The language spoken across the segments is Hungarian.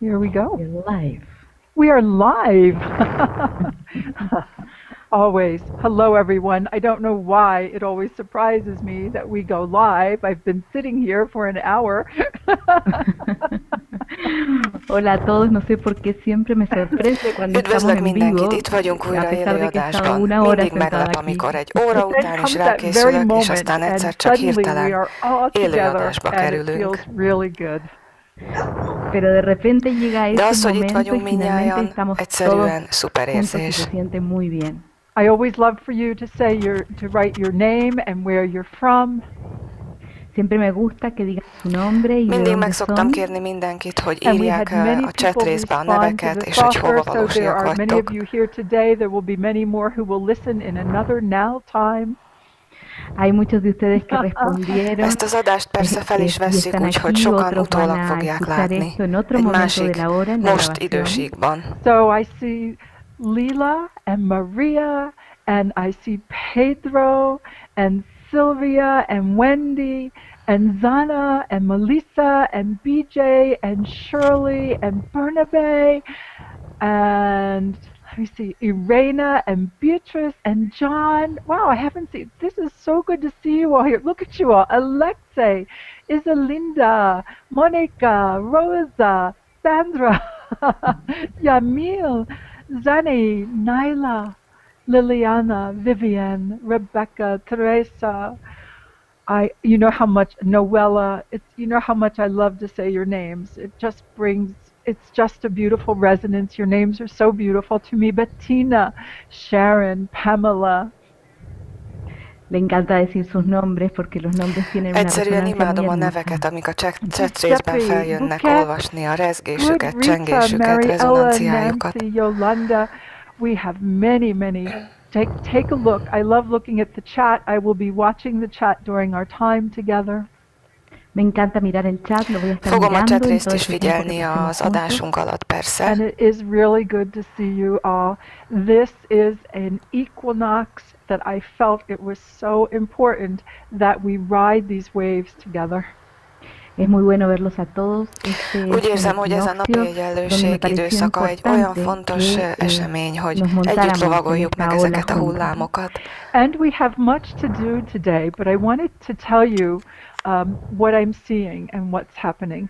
Here we go. We're live. We are live. Always. Hello, everyone. I don't know why it always surprises me that we go live. I've been sitting here for an hour. Hola a todos, no sé por qué siempre me sorprende cuando estamos en vivo, Itt vagyunk a újra pesar de que he estado élőadásban. una hora Mindig sentada meglep, aquí. amikor egy óra But then után comes is that very rákészülök, és moment, aztán and egyszer csak suddenly we hirtelen are all together, élőadásba and it kerülünk. feels really good. Pero de repente llega De az, ese hogy itt momento y vagyunk finalmente mindnyájan, estamos egyszerűen todos szuper juntos y érzés. se siente muy bien. I always love for you to say to write your name and where you're from. Siempre me gusta que digan su nombre y de Mindig dónde meg szoktam son. kérni mindenkit, hogy And we írják had many a chat people részbe a respond to neveket, the és hogy software, hova so there valósiak are many of vagytok. you here today. There will be many more who will listen in another now time. Hay muchos de ustedes que respondieron. Ezt az adást persze fel is vesszük, úgyhogy sokan utólag fogják látni. Egy másik, most időségban. So I see Lila and Maria, and I see Pedro and Sylvia and Wendy and Zana and Melissa and BJ and Shirley and Bernabe and let me see, Irena and Beatrice and John. Wow, I haven't seen, this is so good to see you all here. Look at you all. Alexei, Isalinda, Monica, Rosa, Sandra, Yamil, Zani, Naila, Liliana, Vivian, Rebecca, Teresa. You know how much, Noella, you know how much I love to say your names. It's just a beautiful resonance. Your names are so beautiful to me. Bettina, Sharon, Pamela. Le encanta decir sus nombres porque los nombres tienen una Egyszerűen resonancia imádom a muy neveket, hermosa. amik a chat részben feljönnek, olvasni a rezgésüket, Good Rita, csengésüket, Mariella, rezonanciájukat. Nancy, Yolanda. We have many, many. Take a look. I love looking at the chat. I will be watching the chat during our time together. Me encanta mirar el chat, lo voy a estar Fogom a mirando chat en részt todo is este tiempo que figyelni estemos az juntos. adásunk alatt, persze. And it is really good to see you all. This is an equinox that I felt it was so important that we ride these waves together. Es muy bueno verlos a todos. Úgy érzem, hogy ez a napi egyenlőség időszaka egy olyan fontos esemény, hogy együtt lovagoljuk meg ezeket a hullámokat. And we have much to do today, but I wanted to tell you what I'm seeing and what's happening.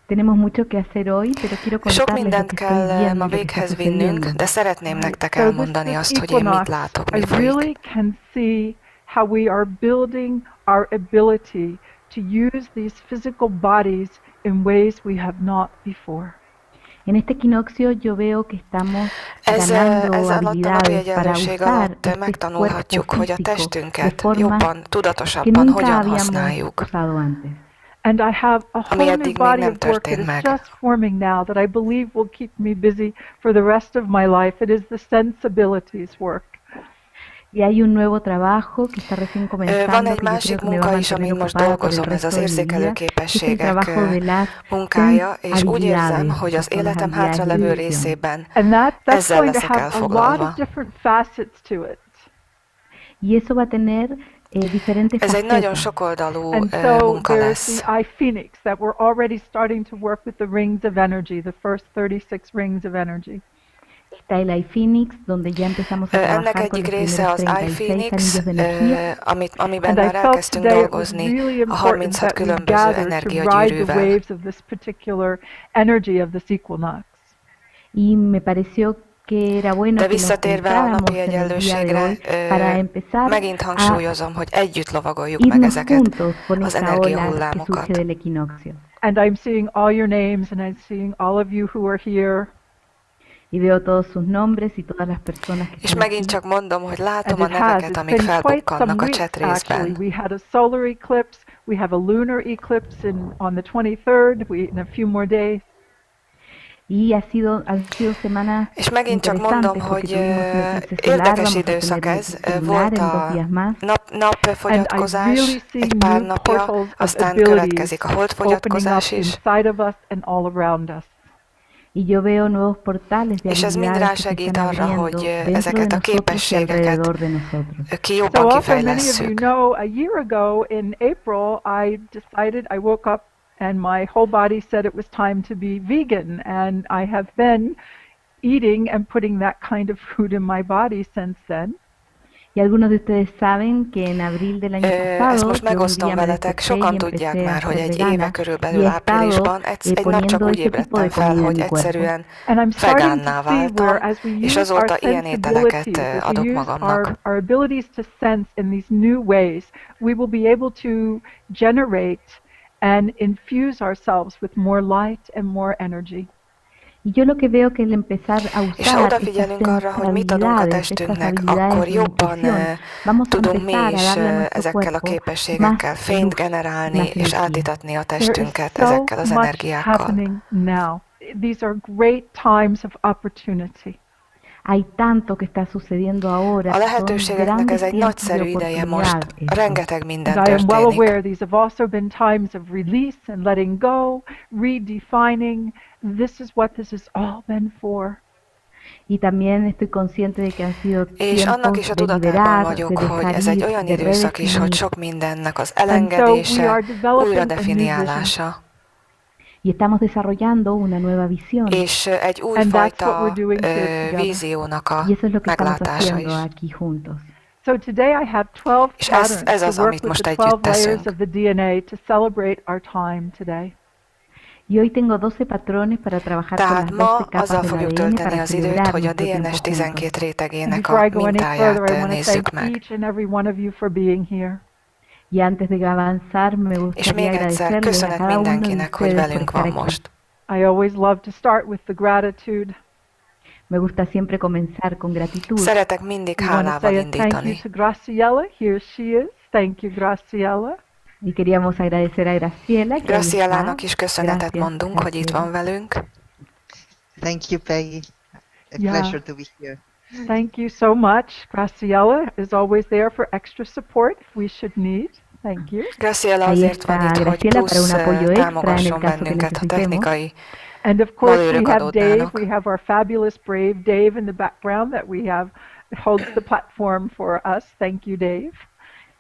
Tenemos mucho que hacer hoy, pero quiero Sok contarles lo mindent que estoy kell viendo, ma lo que está véghez vinnünk, sucediendo. de szeretném nektek So elmondani azt, hogy én mit látok, mi I really folyik. can see how we are building our ability to use these physical bodies in ways we have not before. En este equinoccio yo veo que estamos Ez ganando alatt a napi habilidades para egyenlőség usar alatt este megtanulhatjuk, cuerpo hogy a físico de testünket formas jobban, que tudatosabban nunca hogyan habíamos használjuk. usado antes. And I have a Ami whole new eddig még body nem of work that történt is meg. just forming now that I believe will keep me busy for the rest of my life. It is the sensibilities work. Y hay un nuevo trabajo que está recién comenzando, Van egy que yo másik creo que me va a munka is, mantener amin most ocupada por el dolgozom, ez az resto de mi érzékelő vida, que es el képességek trabajo de las munkája, és úgy érzem, habilidades, hogy az que son las életem habilidades hátralevő de visión. részében And that's ezzel going to leszek have a lot elfoglalva. of different facets to it. Y eso va a tener diferentes Ez egy nagyon facetas. sokoldalú And so munka there's lesz. the Phoenix that we're already starting to work with the rings of energy, the first 36 rings of energy. Está el Phoenix, donde ya empezamos a Ennek trabajar con egyik los része primeros az 36 Phoenix, anillos de energía. amiben And I már felt elkezdtünk today it was dolgozni really a important 36 that we különböző gather to ride the energiagyűrűvel. waves of this particular energy of this equinox. Y me pareció que era bueno De que nos visszatérve a juntáramos napi en el día de egyenlőségre, hoy para empezar megint a hangsúlyozom, hogy együtt lovagoljuk meg irnos ezeket juntos con az esta ola que energiahullámokat. surge del equinoccio. And I'm seeing all your names and I'm seeing all of you who are here. Y veo todos sus nombres y todas las personas que És están megint aquí. csak mondom, hogy látom And a it has. neveket, It's amik been quite some felbukkannak a weeks, chat actually. részben. We had a solar eclipse. We have a lunar eclipse on the 23rd. In a few more days. Y han sido semanas És megint csak mondom, interesantes hogy porque tuvimos un eclipse solar, érdekes vamos a időszak tener ez. un Volt lunar en 2 a días más. napfogyatkozás And I really see egy pár new napja, portals of aztán abilities következik a opening up holdfogyatkozás is, inside of us and all around us. Y yo veo nuevos portales de és ez mind habilidades que se rásegít están arra, abriendo hogy dentro de ezeket a nosotros y képességeket alrededor de nosotros. jobban So also many of you kifejlesszük. know a year ago in April I woke up and my whole body said it was time to be vegan, and I have been eating and putting that kind of food in my body since then. Y algunos de ustedes saben que en abril del año Ezt pasado most yo un megosztom día me veletek, desperté y sokan tudják empecé a már, hogy ser egy éve vegana y körülbelül he estado áprilisban egy nap csak poniendo úgy ese tipo ébredtem de fel, comida en hogy mi cuerpo. egyszerűen And I'm starting vegánná to see where váltam, as we és use our azóta ilyen ételeket sensibilities, as adok we use magamnak. our abilities to sense in these new ways, we will be able to generate and infuse ourselves with more light and more energy. Y yo lo que veo que el empezar a És usar ha estas odafigyelünk arra, hogy mit adunk a habilidades, estas testünknek, habilidades akkor de jobban intuición, vamos a tudunk mi empezar a is darle a nuestro ezekkel a cuerpo más képességekkel fényt luz, generálni, más és energía. átítatni a There is testünket so ezekkel az much energiákkal. happening now. These are great times of opportunity. Hay tanto que está sucediendo ahora, A son lehetőségeknek grandes ez egy tiempos de nagyszerű ideje most, oportunidad estos. rengeteg minden And I am well történik. aware these have also been times of release and letting go, redefining. This is what this has all been for. Y también estoy consciente de que han sido És annak is a tiempos de tudatában liberar, vagyok, de hogy dejar ez egy ir, olyan de időszak is, hogy redefinir. sok mindennek az And so we elengedése, are developing újra a new vision. definiálása, Y estamos desarrollando una nueva visión. és egy And that's what we're újfajta doing here together. víziónak a Y eso es lo que estamos meglátása is. haciendo aquí juntos. So today I have 12 És patterns ez to az, work amit with most the együtt 12 layers teszünk. of the DNA to celebrate our time today. Y hoy tengo 12 patrones para trabajar con Tehát las ma 12 capas azzal del fogjuk ADN tölteni para az időt, celebrar hogy a nuestro tiempo DNS juntos. 12 And rétegének before a I go any further, mintáját I want to nézzük thank meg. each and every one of you for being here. Y antes de avanzar, me És gustaría még egyszer agradecerles a köszönet cada uno de mindenkinek, hogy ustedes por velünk estar van aquí. most. I always love to start with the gratitude. Me gusta siempre comenzar con gratitud. Szeretek mindig We want to hálával say a thank you indítani. to Graciela. Here she is. Thank you, Graciela. Y queríamos agradecer a Graciela, que hoy Gracielának está. is köszönetet Gracias, mondunk, hogy itt Graciela. van velünk. Thank you, Peggy. A Yeah. pleasure to be here. Thank you so much. Graciela is always there for extra support if we should need. Thank you. Graciela Ahí azért van está itt, hogy Graciela para plusz un apoyo extra en el támogasson caso que bennünket, ha necesitemos. technikai And of course, we Valőrök have Dave. adódnának. We have our fabulous, brave Dave in the background that we have holds the platform for us. Thank you, Dave.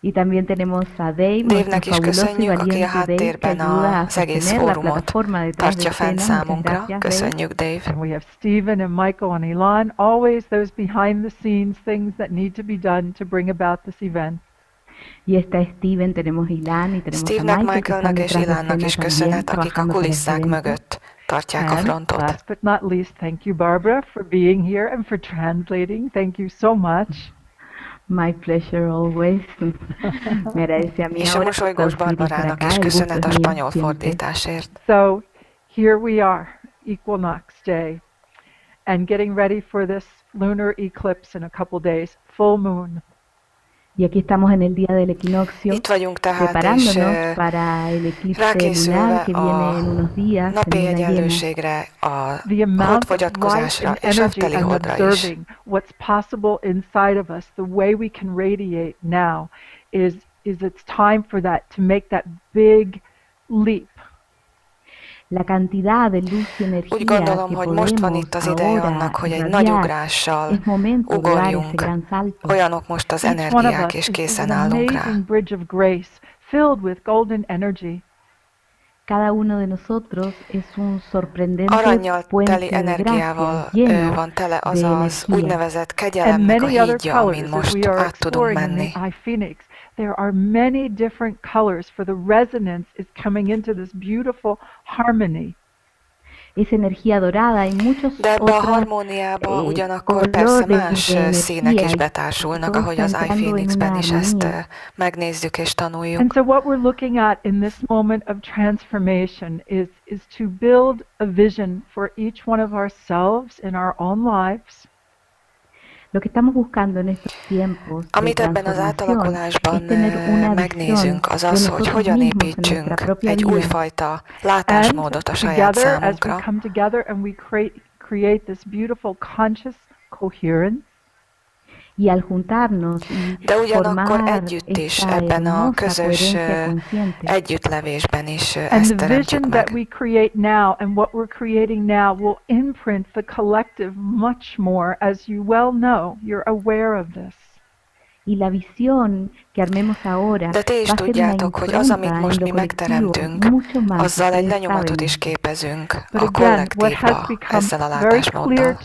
Y también tenemos a Dave, nuestro Dave-nek is fabuloso y köszönjük, aki a valiente Dave, que háttérben ayuda a az egész sostener la fórumot plataforma detrás de tartja fent escena. Muchas számunkra. gracias, Dave. Köszönjük, Dave. And we have Stephen and Michael and Elon. Always those behind the scenes things that need to be done to bring about this event. Y está Steven, tenemos Ilan y tenemos a Steve-nek, Michael, que están Michaelnek és detrás de Ilánnak escena is también, köszönet, akik a trabajando para este kulisszák evento. mögött tartják a And frontot. last but not least, thank you, Barbara, for being here and for translating. Thank you so much. My pleasure always. Me agradece a mí És a ahora por mosolygós transmitir por Barbarának acá. is El gusto köszönet a es mío spanyol siempre. fordításért. So here we are, Equinox Day, and getting ready for this lunar eclipse in a couple days, full moon. Y aquí estamos en el día del equinoccio, Itt vagyunk tehát, és preparándonos para el eclipse rákészülve lunar que a viene en unos días, en napi luna llena. egyenlőségre, a The amount of light holdfogyatkozásra and és a energy teli and holdra is. observing what's possible inside of us, the way we can radiate now, is it's time for that, to make that big leap. La cantidad de luz y energía Úgy gondolom, que hogy most van podemos itt az ideje ahora annak, hogy egy nagy irradiar, ugrással es momento de dar ese ugorjunk. gran salto. Olyanok most az Each one of energiák, us és is készen an állunk rá. amazing bridge of grace filled with golden energy. Cada uno de nosotros es un sorprendente Aranyjal puente teli de energiával gracia lleno van tele az de az energía. úgynevezett And kegyelemnek a many other hídja, amin colors, as most we are át tudunk exploring in menni. the Phoenix, there are many different colors, for the resonance is coming into this beautiful harmony. Es energía dorada y muchos De ebbe a otros harmóniába ugyanakkor persze más színek is betársulnak, ahogy az iPhoenixben is ezt megnézzük és And tanuljuk. so what we're looking at in this moment of transformation is to build a vision for each one of ourselves in our own lives. Lo que estamos buscando en estos tiempos de Amit ebben az transformación átalakulásban es tener una megnézünk, az visión az, de hogy nosotros hogyan mismos en építsünk nuestra propia egy vida. újfajta látásmódot a saját Together, as we számunkra. come together and we create this beautiful conscious coherence, Y al juntarnos y De ugyanakkor formar együtt is, esta ebben a hermosa közös coherencia consciente. együttlevésben is and ezt the teremtjük vision that meg. we create now and what we're creating now will imprint the collective much more, as you well know. You're aware of this. De ti is tudjátok, hogy az, amit most mi megteremtünk, azzal egy lenyomatot is képezünk a kollektívba ezzel a látásmóddal.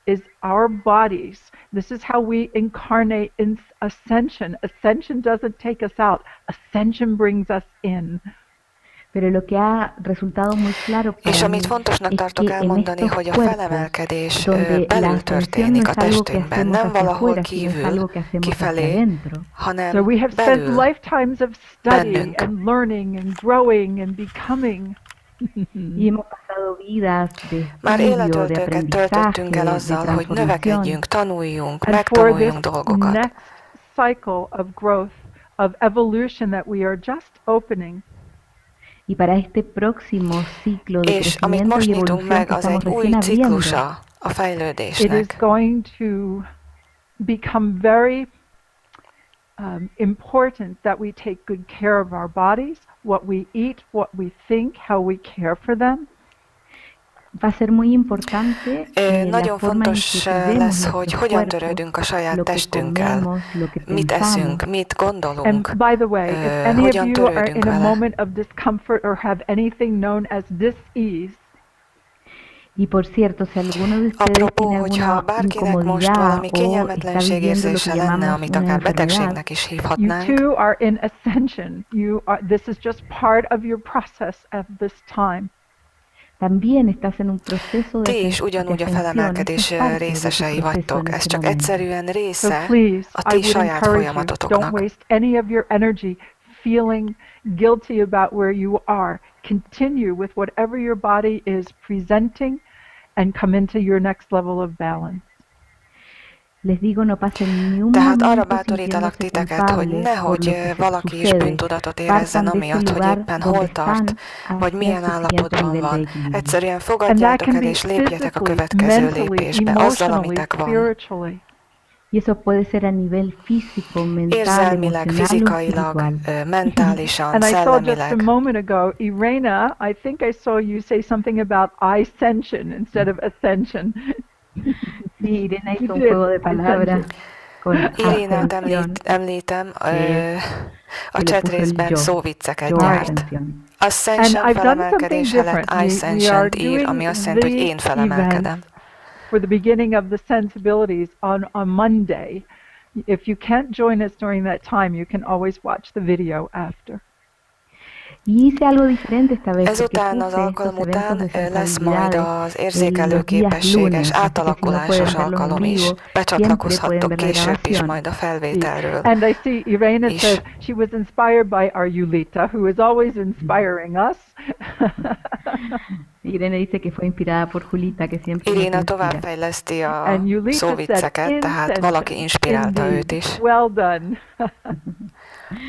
Is our bodies. This is how we incarnate in ascension. Ascension doesn't take us out. Ascension brings us in. És amit fontosnak tartok elmondani, hogy a felemelkedés belül történik a testünkben, nem valahol kívül, kifelé, hanem so we have spent belül, lifetimes of study bennünk. and learning and growing and becoming. Már életöltőket töltöttünk el azzal, hogy növekedjünk, tanuljunk, megtanuljunk dolgokat. Next cycle of growth, of evolution that we are just opening. És amit most nyitunk meg, az egy új ciklusa a It is fejlődésnek. going to become very important that we take good care of our bodies, what we eat, what we think, how we care for them. Nagyon fontos lesz, hogy hogyan törődünk a saját testünkkel, mit eszünk, mit gondolunk, And by the way, if any of hogyan you are törődünk in a vele. moment of discomfort or have anything known as dis-ease, Apropó, hogyha bárkinek most valami kényelmetlenség érzése lenne, amit akár betegségnek is you hívhatnánk, too are in ascension. This is just part of your process at this time. ti is ugyanúgy a felemelkedés részesei vagytok. Ez csak egyszerűen So része please, a I ti would saját encourage you, don't folyamatotoknak. waste any of your energy feeling guilty about where you are. Continue with whatever your body is presenting and come into your next level of balance. Tehát arra bátorítalak titeket, hogy nehogy valaki is bűntudatot érezzen amiatt, hogy éppen hol tart, vagy milyen állapotban van. Egyszerűen And that fogadjátok can el be és lépjetek a physically, következő mentally, lépésbe azzal, emotionally, amitek van. spiritually. Érzelmileg, fizikailag, mentálisan, And I saw just a szellemileg. moment ago, Irena, I think I saw you say something about ascension instead of ascension. Irena hizo You un did. juego de palabras con Irénát ascensión, említem, a le chat puso el részben yo, szóvicceket yo gyárt. ascensión. Ascension And I've done something felemelkedés helyett different. We are ascension-t ír, ami doing azt jelenti, hogy én these felemelkedem. events for the beginning of the sensibilities on Monday. If you can't join us during that time, you can always watch the video after. Y hice algo diferente esta vez, porque Ezután az puse alkalom estos után eventos de lesz majd sensibilidades az érzékelő los días képességes lunes, así que si no átalakulásos pueden verlos en alkalom is. vivo, siempre Becsatlakozhattok pueden ver la később is grabación. majd a felvételről. And I see Irena is. says she was inspired by our Yulita, who is always inspiring us. Irene dice que fue inspirada por Julita, que siempre nos Iréna inspira. továbbfejleszti a And Yulita said, szóvicceket, tehát valaki inspirálta indeed. őt is. Well done.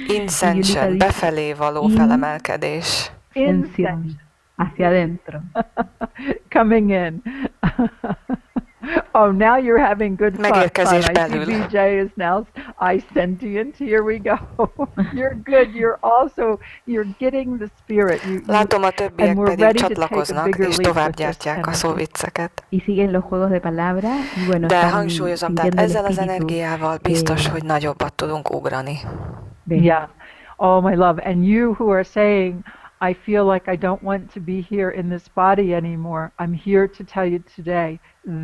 Incension, befelé való felemelkedés. Ascensión, hacia adentro. Coming in. Oh, now you're having good fun. Megérkezés I see belül. BJ is now sentient. Here we go. You're good. You're getting the spirit. Látom, a többiek and we're pedig ready to take a csatlakoznak, bigger és leap tovább with this gyártják a energy. szóvicceket. Y siguen los juegos de palabra, y bueno, De están hangsúlyozom, tehát sintiendo el ezzel az espíritu energiával biztos, hogy nagyobbat tudunk ugrani. de Yeah. Oh, my love. And you who are saying, I feel like I don't want to be here in this body anymore. I'm here to tell you today,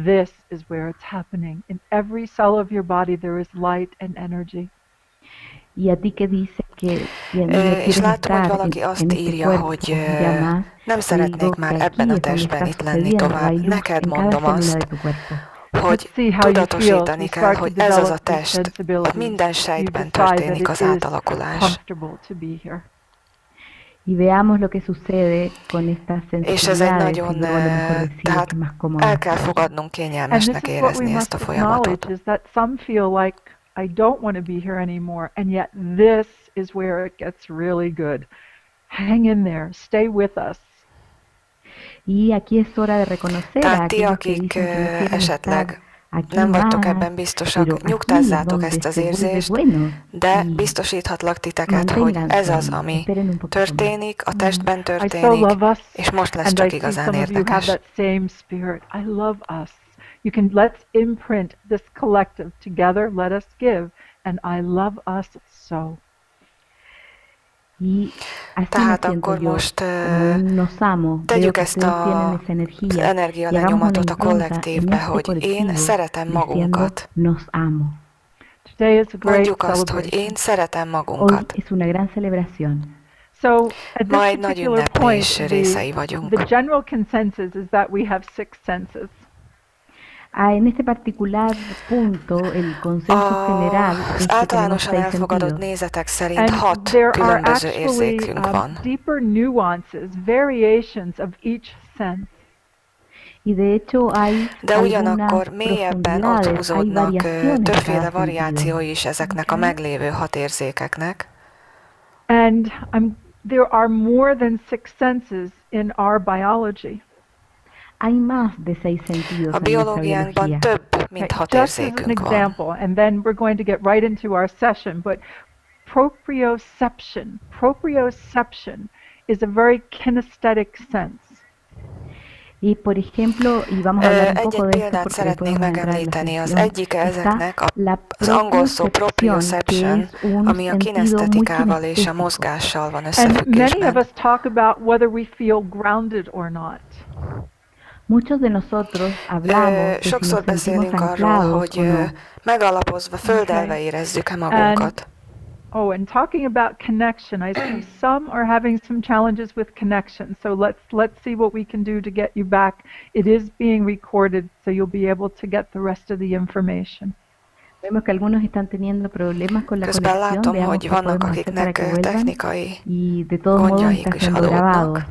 this is where it's happening. In every cell of your body there is light and energy. Y a ti que dices que no És quieres látom, hogy estar valaki en azt este írja, cuerpo hogy ya más, nem te szeretnék digo már que ebben a aquí es donde testben está itt lenni sucediendo. tovább. Hay luz Neked en cada mondom célula azt, de tu cuerpo. hogy Let's see how you feel as we tudatosítani kell, start hogy to ez az a develop these test, hogy sensibilities. minden You sejtben decide that történik it az is átalakulás. comfortable to be here. Y veamos lo que sucede con estas És ez egy sensibilidades, y nagyon, luego a lo mejor decides tehát que más cómodo. el kell fogadnunk And this kényelmesnek is what we érezni ezt must a folyamatot. acknowledge, is that some feel like I don't want to be here anymore, and yet this is where it gets really good. Hang in there, stay with us. Y aquí es hora de reconocer a Tehát ti, aquellos que akik dicen que no quieren esetleg estar aquí nem vagytok más, ebben biztosak, pero aquí nyugtázzátok donde ezt az se vuelve érzést, bueno, de y biztosíthatlak titeket, hogy ez az, ami esperen un poquito más. történik, a testben I so történik, love us, és most lesz and I csak see igazán some of you have érdekes. that same spirit. I love us. Let's imprint this collective together. Let us give and I love us so. Tehát akkor most tegyük ezt az energialenyomatot a kollektívbe, hogy én szeretem magunkat. Mondjuk azt, hogy én szeretem magunkat. Ma egy nagy ünnepre is részei vagyunk. The general consensus is that we have 6 senses. En este particular punto, el consenso general az általánosan elfogadott nézetek szerint 6 különböző érzékünk van. Deeper nuances, variations of each sense. De ugyanakkor mélyebben ott húzódnak többféle variációi is ezeknek a meglévő 6 érzékeknek. And there are more than 6 senses in our biology. A biológiánkban több, mint 6 érzékünk van. Example, and then we're going to get right into our session, but proprioception is a very kinesthetic sense. Egy-egy példát szeretnék megemlíteni. Az egyik ezeknek az angol szó proprioception, ami a kinesztetikával és a mozgással van összefüggésben. And many of us talk about whether we feel grounded or not. Sokszor beszélünk arról, hogy megalapozva földelve érezzük-e magunkat. And talking about connection, I see some are having some challenges with connection. So let's see what we can do to get you back. It is being recorded, so you'll be able to get the rest of the information. Közben látom, hogy vannak, akiknek technikai gondjaik is adódnak,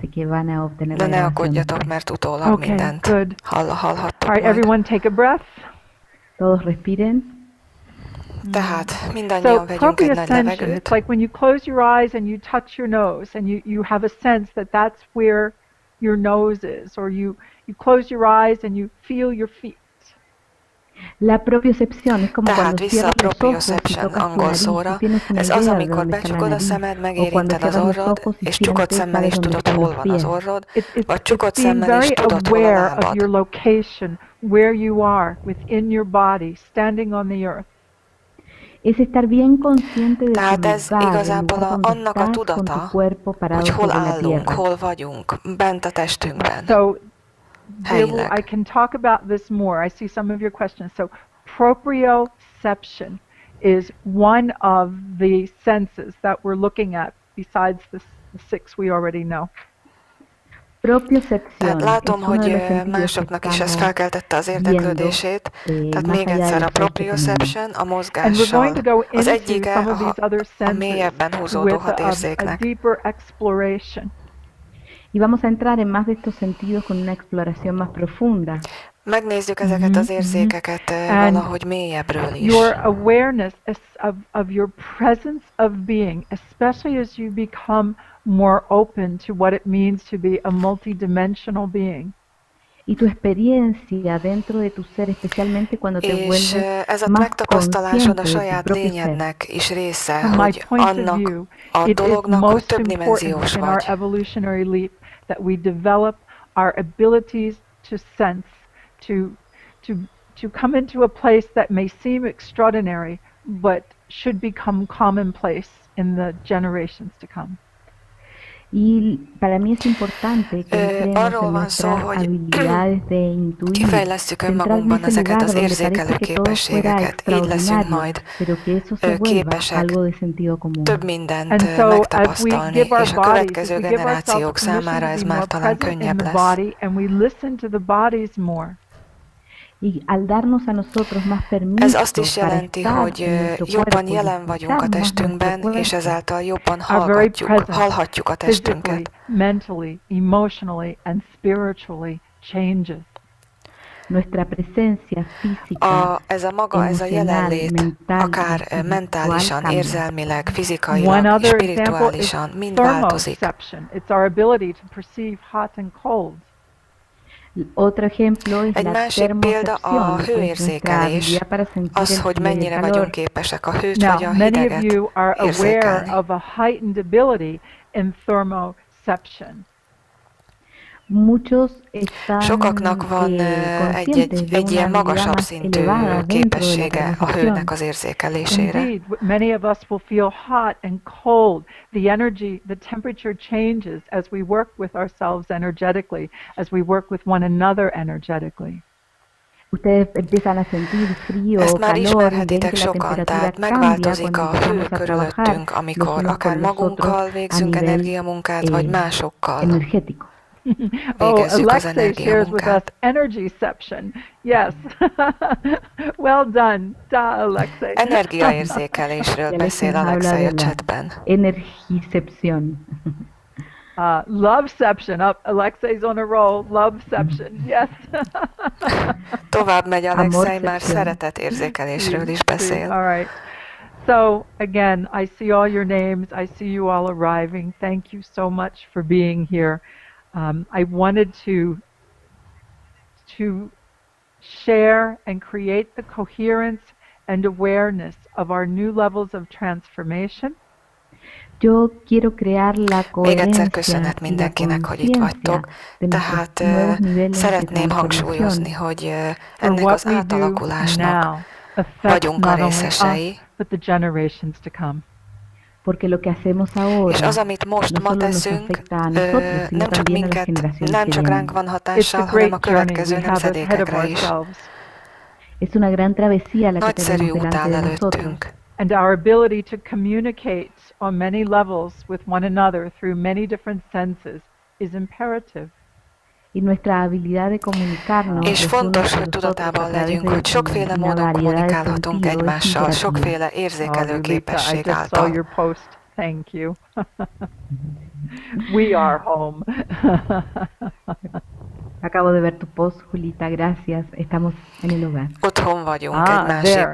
de ne aggódjatok, mert utólag mindent hallhattok majd. Everyone take a breath. Todos respiren. Tehát mindannyian vegyünk egy nagy levegőt. It's like when you close your eyes and you touch your nose and you have a sense that that's where your nose is, or you close your eyes and you feel your feet. Tehát vissza a proprioception angol szóra. Ez az, amikor becsukod a szemed, megérinted az orrod, és csukott szemmel is tudod, hol van az orrod, vagy csukott szemmel is tudod, hol a lábad. Where you are within your body, standing on the earth. Tehát ez igazából annak a tudata, hogy hol állunk, hol vagyunk, bent a testünkben. I can talk about this more. I see some of your questions. So proprioception is one of the senses that we're looking at besides the 6 we already know. Tehát látom, hogy másoknak is ez felkeltette az érdeklődését. Tehát még egyszer a proprioception, a mozgással, az egyike a mélyebben húzódó 6 érzéknek. Y vamos a entrar en más de estos sentidos con una exploración más profunda. Megnézzük ezeket az érzékeket valahogy mélyebbről is. Your awareness of your presence of being, especially as you become more open to what it means to be a multidimensional being. Y tu experiencia dentro de tu ser, especialmente cuando te vuelves ez a megtapasztalásod a saját lényednek is része, hogy annak a dolognak, hogy többdimenziós vagy. Our evolutionary leap that we develop our abilities to sense, to come into a place that may seem extraordinary, but should become commonplace in the generations to come. Y para mí es importante que arról van szó, hogy kifejlesszük önmagunkban ezeket az érzékelő képességeket, így leszünk majd képesek több mindent megtapasztalni, és a következő generációk számára ez már talán könnyebb lesz. Ez azt is jelenti, hogy jobban jelen vagyunk a testünkben, és ezáltal jobban hallhatjuk a testünket. Mentally, emotionally and spiritually changes. Ez a jelenlét, akár mentálisan, érzelmileg, fizikailag, spirituálisan, mind változik. It's our ability to perceive hot and cold. Egy másik példa a hőérzékelés, az, hogy mennyire vagyunk képesek a hőt vagy a hideget érzékelni. Sokaknak van egy ilyen magasabb szintű képessége a hőnek az érzékelésére. Indeed, many of us will feel hot and cold. The energy, the temperature changes as we work with ourselves energetically, as we work with one another energetically. Ezt már ismerhetitek sokan, tehát megváltozik a hő körülöttünk, amikor akár magunkkal végzünk energiamunkát, vagy másokkal végezzük az energiamunkát. Energyception. Yes. Well done, Alexei. Energiaérzékelésről beszél Alexei a chatben. Energiception. Loveception. Alexei's on a roll. Loveception. Yes. Tovább megy Alexei, már szeretetérzékelésről is beszél. All right. So again, I see all your names. I see you all arriving. Thank you so much for being here. I wanted to share and create the coherence and awareness of our new levels of transformation. Még egyszer köszönet mindenkinek, hogy itt vagytok, tehát szeretném hangsúlyozni, hogy ennek az átalakulásnak vagyunk a részesei, és az, amit most ma teszünk, nem csak ránk van hatással, hanem a következő nemzedékekre is. Nagyszerű út áll előttünk. And our ability to communicate on many levels with one another through many different senses is imperative. És fontos, hogy tudatában legyünk, hogy sokféle módon kommunikálhatunk egymással, sokféle érzékelő képesség által. Thank you. We are home. Acabo de ver tu post, Julita, gracias. Estamos en el hogar. Otthon vagyunk egy másik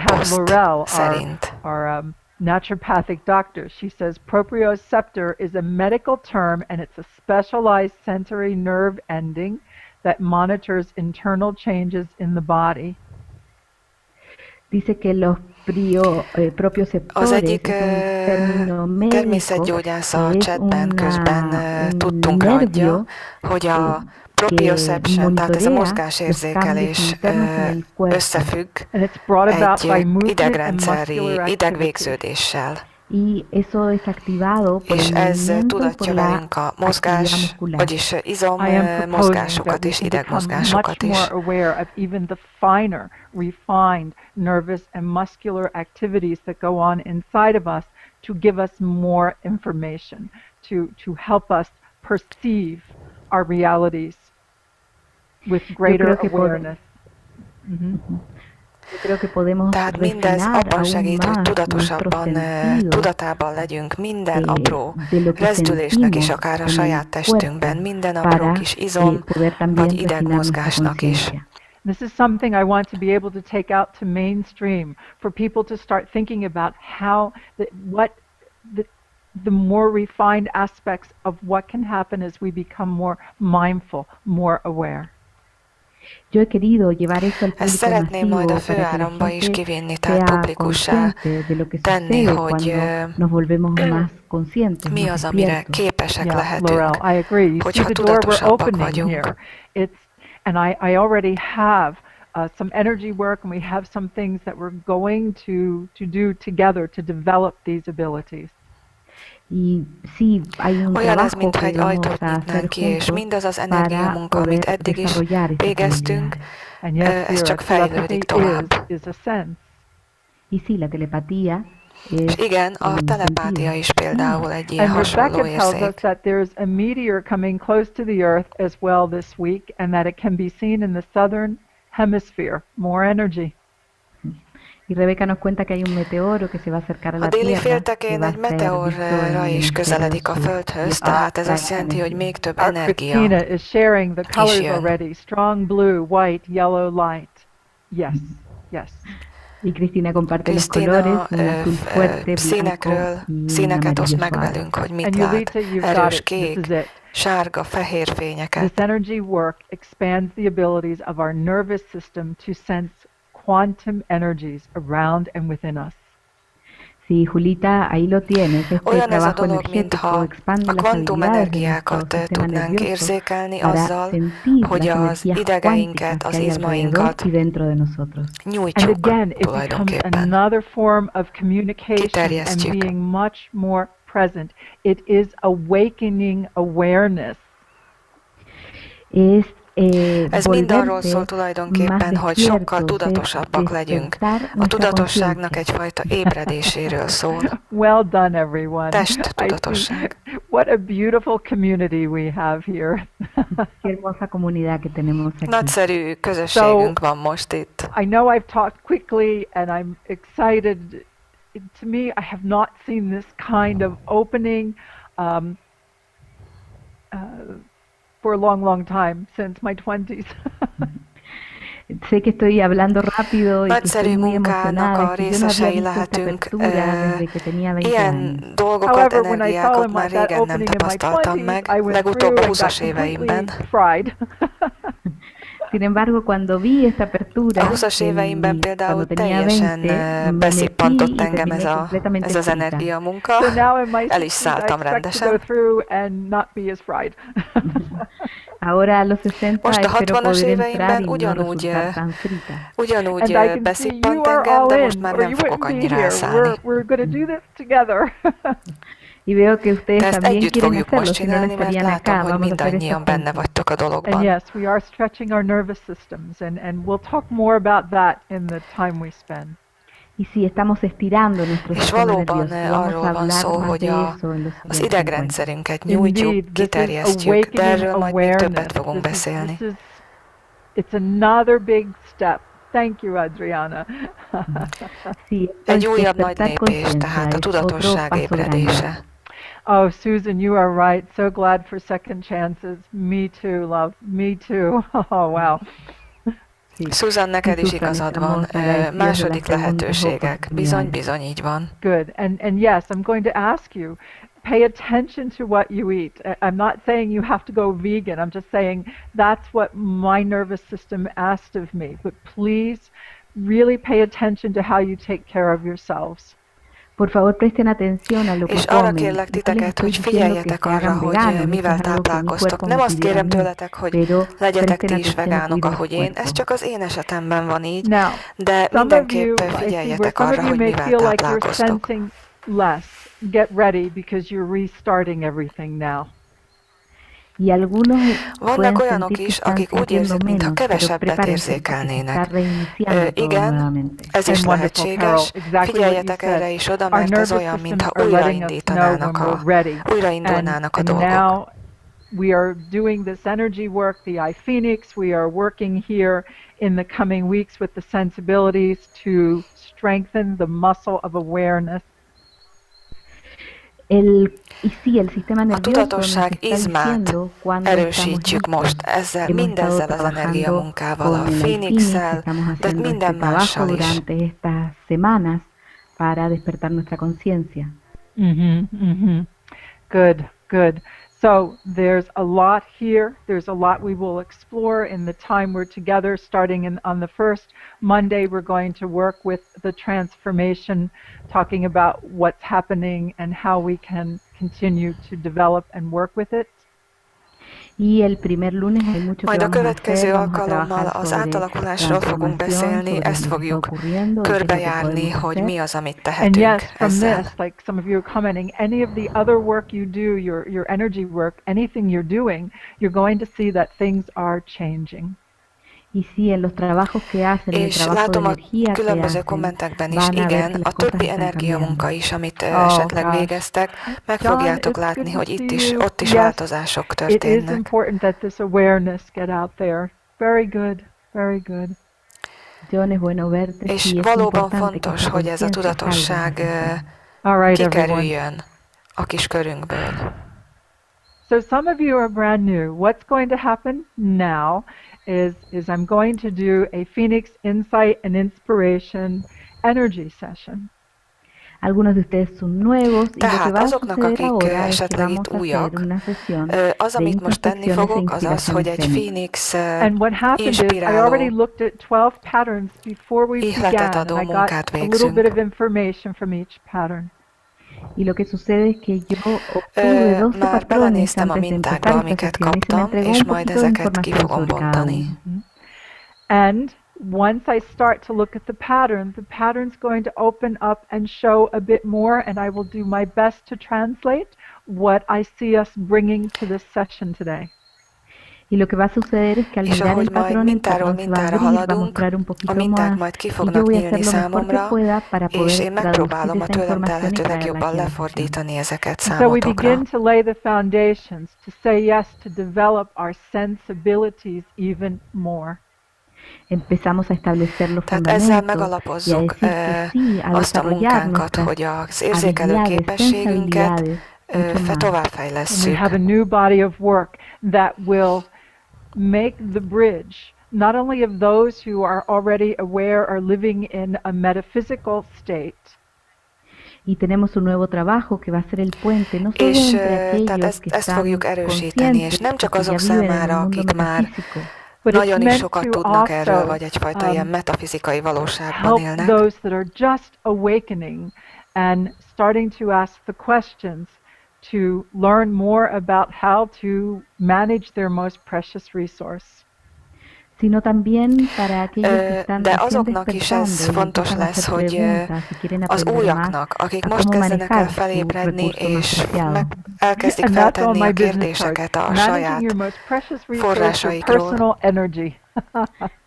poszt szerint. Our naturopathic doctor. She says proprioceptor is a medical term and it's a specialized sensory nerve ending that monitors internal changes in the body. Dice que los az egyik természetgyógyász a chatben közben tudtunkra adja, hogy a proprioception, tehát ez a mozgásérzékelés összefügg egy idegrendszeri idegvégződéssel. És ez tudatja velünk a mozgás, vagyis izom-mozgásokat és idegmozgásokat is. Refined nervous and muscular activities that go on inside of us to give us more information, to help us perceive our realities with greater awareness. Tehát mindez abban segít, hogy tudatában legyünk minden apró rezdülésnek is, akár a saját testünkben, minden apró kis izom vagy idegmozgásnak is. This is something I want to be able to take out to mainstream for people to start thinking about how the more refined aspects of what can happen as we become more mindful, more aware. Ezt szeretném majd a főáramba is kivinni, tehát publikussá tenni, hogy mi az, amire képesek lehetünk, hogyha tudatosabbak vagyunk. And I already have some energy work, and we have some things that we're going to do together to develop these abilities. Olyan ez, mintha egy ajtót nyitnánk ki, és mindaz az energiamunka, amit eddig is végeztünk, ez csak fejlődik tovább. És igen, a telepátia is például egy ilyen hasonló érzék. Rebecca tells us that there's a meteor coming close to the Earth as well this week, and that it can be seen in the southern hemisphere. More energy. A déli féltekén egy meteorra is közeledik a Földhöz, tehát ez azt jelenti, hogy még több energia Christina is sharing the colors is jön. already. Strong blue, white, yellow, light. Yes, yes. Krisztina színeket oszt meg velünk, hogy mit lát. Erős kék, sárga, fehér fényeket. This energy work expands the abilities of our nervous system to sense quantum energies around and within us. Sí, Julita, ahí lo tienes. Olyan ez a dolog, mintha a kvantumenergiákat tudnánk érzékelni azzal, hogy az idegeinket, az izmainkat nyújtsuk tulajdonképpen. Kiterjesztjük. Present. It is awakening awareness. Ez mind arról szól tulajdonképpen, hogy sokkal tudatosabbak legyünk. A tudatosságnak egyfajta ébredéséről szól. Well done, everyone. Testtudatosság. What a beautiful community we have here. Nagyszerű közösségünk van most itt. I know I've talked quickly and I'm excited. To me, I have not seen this kind of opening for a long, long time, since my 20s. Sé que estoy hablando rápido y que estoy muy emocionada. A részesei lehetünk. Ilyen dolgokat, energiákat már régen nem tapasztaltam meg, legutóbb a 20-as éveimben. Sin embargo, cuando vi esta apertura, a 20-as éveimben például teljesen beszippantott engem ez az energiamunka, el is szálltam rendesen. Most a 60-as éveimben ugyanúgy beszippant engem, de most már nem fogok annyira elszállni. De ezt együtt fogjuk most csinálni, mert látom, hogy mindannyian benne vagytok a dologban. And yes, we are stretching our nervous systems, and we'll talk more about that in the time we spend. És valóban arról van szó, hogy az idegrendszerünket nyújtjuk, kiterjesztjük, de erről majd még többet fogunk beszélni. It's another big step. Thank you, Adriana. Egy újabb nagy lépés, tehát a tudatosság ébredése. Oh, Susan, you are right. So glad for second chances. Me too, love. Me too. Oh, wow. Susan, neked is igazad van. Második lehetőségek. Bizony, bizony, így van. Good. And yes, I'm going to ask you, pay attention to what you eat. I'm not saying you have to go vegan. I'm just saying that's what my nervous system asked of me. But please really pay attention to how you take care of yourselves. Por favor, presten atención a lo que és arra kérlek titeket, hogy figyeljetek arra, hogy mivel táplálkoztok. Nem azt kérem tőletek, hogy legyetek ti is vegánok, ahogy én. Ez csak az én esetemben van így, de mindenképp figyeljetek arra, hogy mivel táplálkoztok. Get ready because you're restarting everything now. Vannak olyanok is, akik úgy érzik, mintha kevesebbet érzékelnének. Igen, ez is lehetséges. Figyeljetek erre is oda, mert ez olyan, mintha újraindulnának a dolgok. We are doing this energy work, the Phoenix. We are working here in the coming weeks with the sensibilities to strengthen the muscle of awareness. A tudatosság izmát erősítjük most ezzel, mindezzel az energiamunkával, a Phoenix-szel, de minden mással is. Good, good. So there's a lot here. There's a lot we will explore in the time we're together. Starting on the first Monday, we're going to work with the transformation, talking about what's happening and how we can continue to develop and work with it. Majd a következő alkalommal az átalakulásról fogunk beszélni, ezt fogjuk körbejárni, hogy mi az, amit tehetünk ezzel. And yes, from this, like some of you are commenting, any of the other work you do, your energy work, anything you're doing, you're going to see that things are changing. És látom a különböző kommentekben is, igen, a többi energiamunka is, amit esetleg végeztek, meg fogjátok látni, hogy ott is változások történnek. És valóban fontos, hogy ez a tudatosság kikerüljön a kis körünkből. So some of you are brand new. What's going to happen now is I'm going to do a Phoenix Insight and Inspiration energy session. Algunos de ustedes son nuevos y lo que Tehát va a azoknak, suceder akik ahora es que esetleg vamos itt a hacer újak, una sesión az, de amit most tenni introspecciones e fogok, az az, hogy egy inspiraciones Phoenix And what happened is I already inspiráló looked at 12 patterns before we ihletet began, adó and I got munkát a little bit of végzünk. information from each pattern. Y lo que sucede es que yo obtuve 12 Már patrones belenéztem a antes de mintákba, empezar esta amiket sesión y se me kaptam, entregó és un majd poquito de ezeket ki información fogom sobre cada bontani. uno. And once I start to look at the pattern's going to open up and show a bit more, and I will do my best to translate what I see us bringing to this session today. Y lo que va a suceder es que al És mirar ahogy el majd patrón mintáról entonces va a mintára abrir, va a haladunk, mostrar un a poquito minták más majd ki y yo fognak voy a nyílni hacer lo mejor que számomra, pueda para és poder én traducir megpróbálom a esa tőlem información telhető y traerla legjobban aquí a la sesión. lefordítani ezeket And so we számotokra. begin to lay the foundations to say yes to develop our sensibilities even more. Empezamos a establecer los Tehát ezzel fundamentos y a megalapozzuk decir que sí, a azt a desarrollar munkánkat, nuestras hogy az érzékelő habilidades, képességünket sensibilidades mucho más. And we továbbfejlesszük. have a new body of work that will make the bridge not only of those who are already aware or living in a metaphysical state, Y tenemos un nuevo trabajo que va a ser el puente, no solo És entre tehát aquellos que ezt están fogjuk erősíteni, és conscientes, nem csak que ya azok viven en el számára, mundo akik már metafísico, but it's nagyon is meant sokat to tudnak erről, also vagy egyfajta ilyen metafizikai valóságban help élnek. those that are just awakening and starting to ask the questions to learn more about how to manage their most precious resource. sino también para aquellos que están De recién azoknak is ez despertando y fontos empiezan a lesz, hacer hogy preguntas y quieren az aprender más újaknak, akik a most cómo kezdenek el manejar su felébredni, recurso más és preciado. elkezdik And that's on feltenni my a business card. kérdéseket a Managing saját your most precious resource, your forrásaikról. personal energy.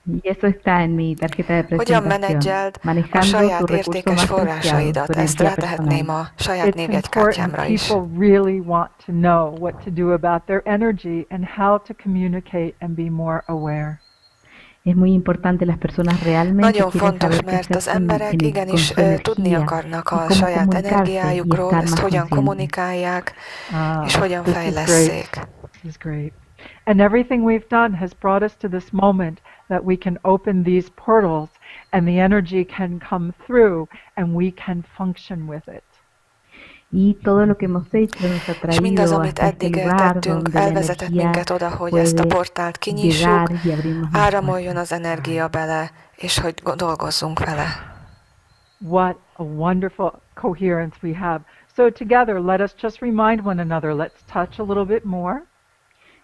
Y eso está en mi tarjeta de Hogyan presentación, menedzseld a manejando tu saját recurso értékes más preciado, forrásaidat? tu Ezt energía rátehetném personal. a saját It's important. névjegykártyámra is. People really want to know what to do about their energy and how to communicate and be more aware. Es muy importante, las personas realmente Nagyon quieren fontos, saber qué mert az hacer con emberek igenis su tudni energía akarnak y a cómo saját comunicarse y energiájukról, estar ezt más hogyan conscientes. kommunikálják, és hogyan This is great. fejlesszék. This is great. And everything we've done has brought us to this moment that we can open these portals and the energy can come through and we can function with it. Y todo lo que hemos hecho nos ha És mindaz, traído amit hasta este eddig lugar tettünk, donde la elvezetett energía minket oda, hogy ezt a puede portált kinyissuk, llegar y abrirnos más áramoljon puertas. az energia bele, és hogy dolgozzunk vele. What a wonderful coherence we have. So together, let us just remind one another. Let's touch a little bit more.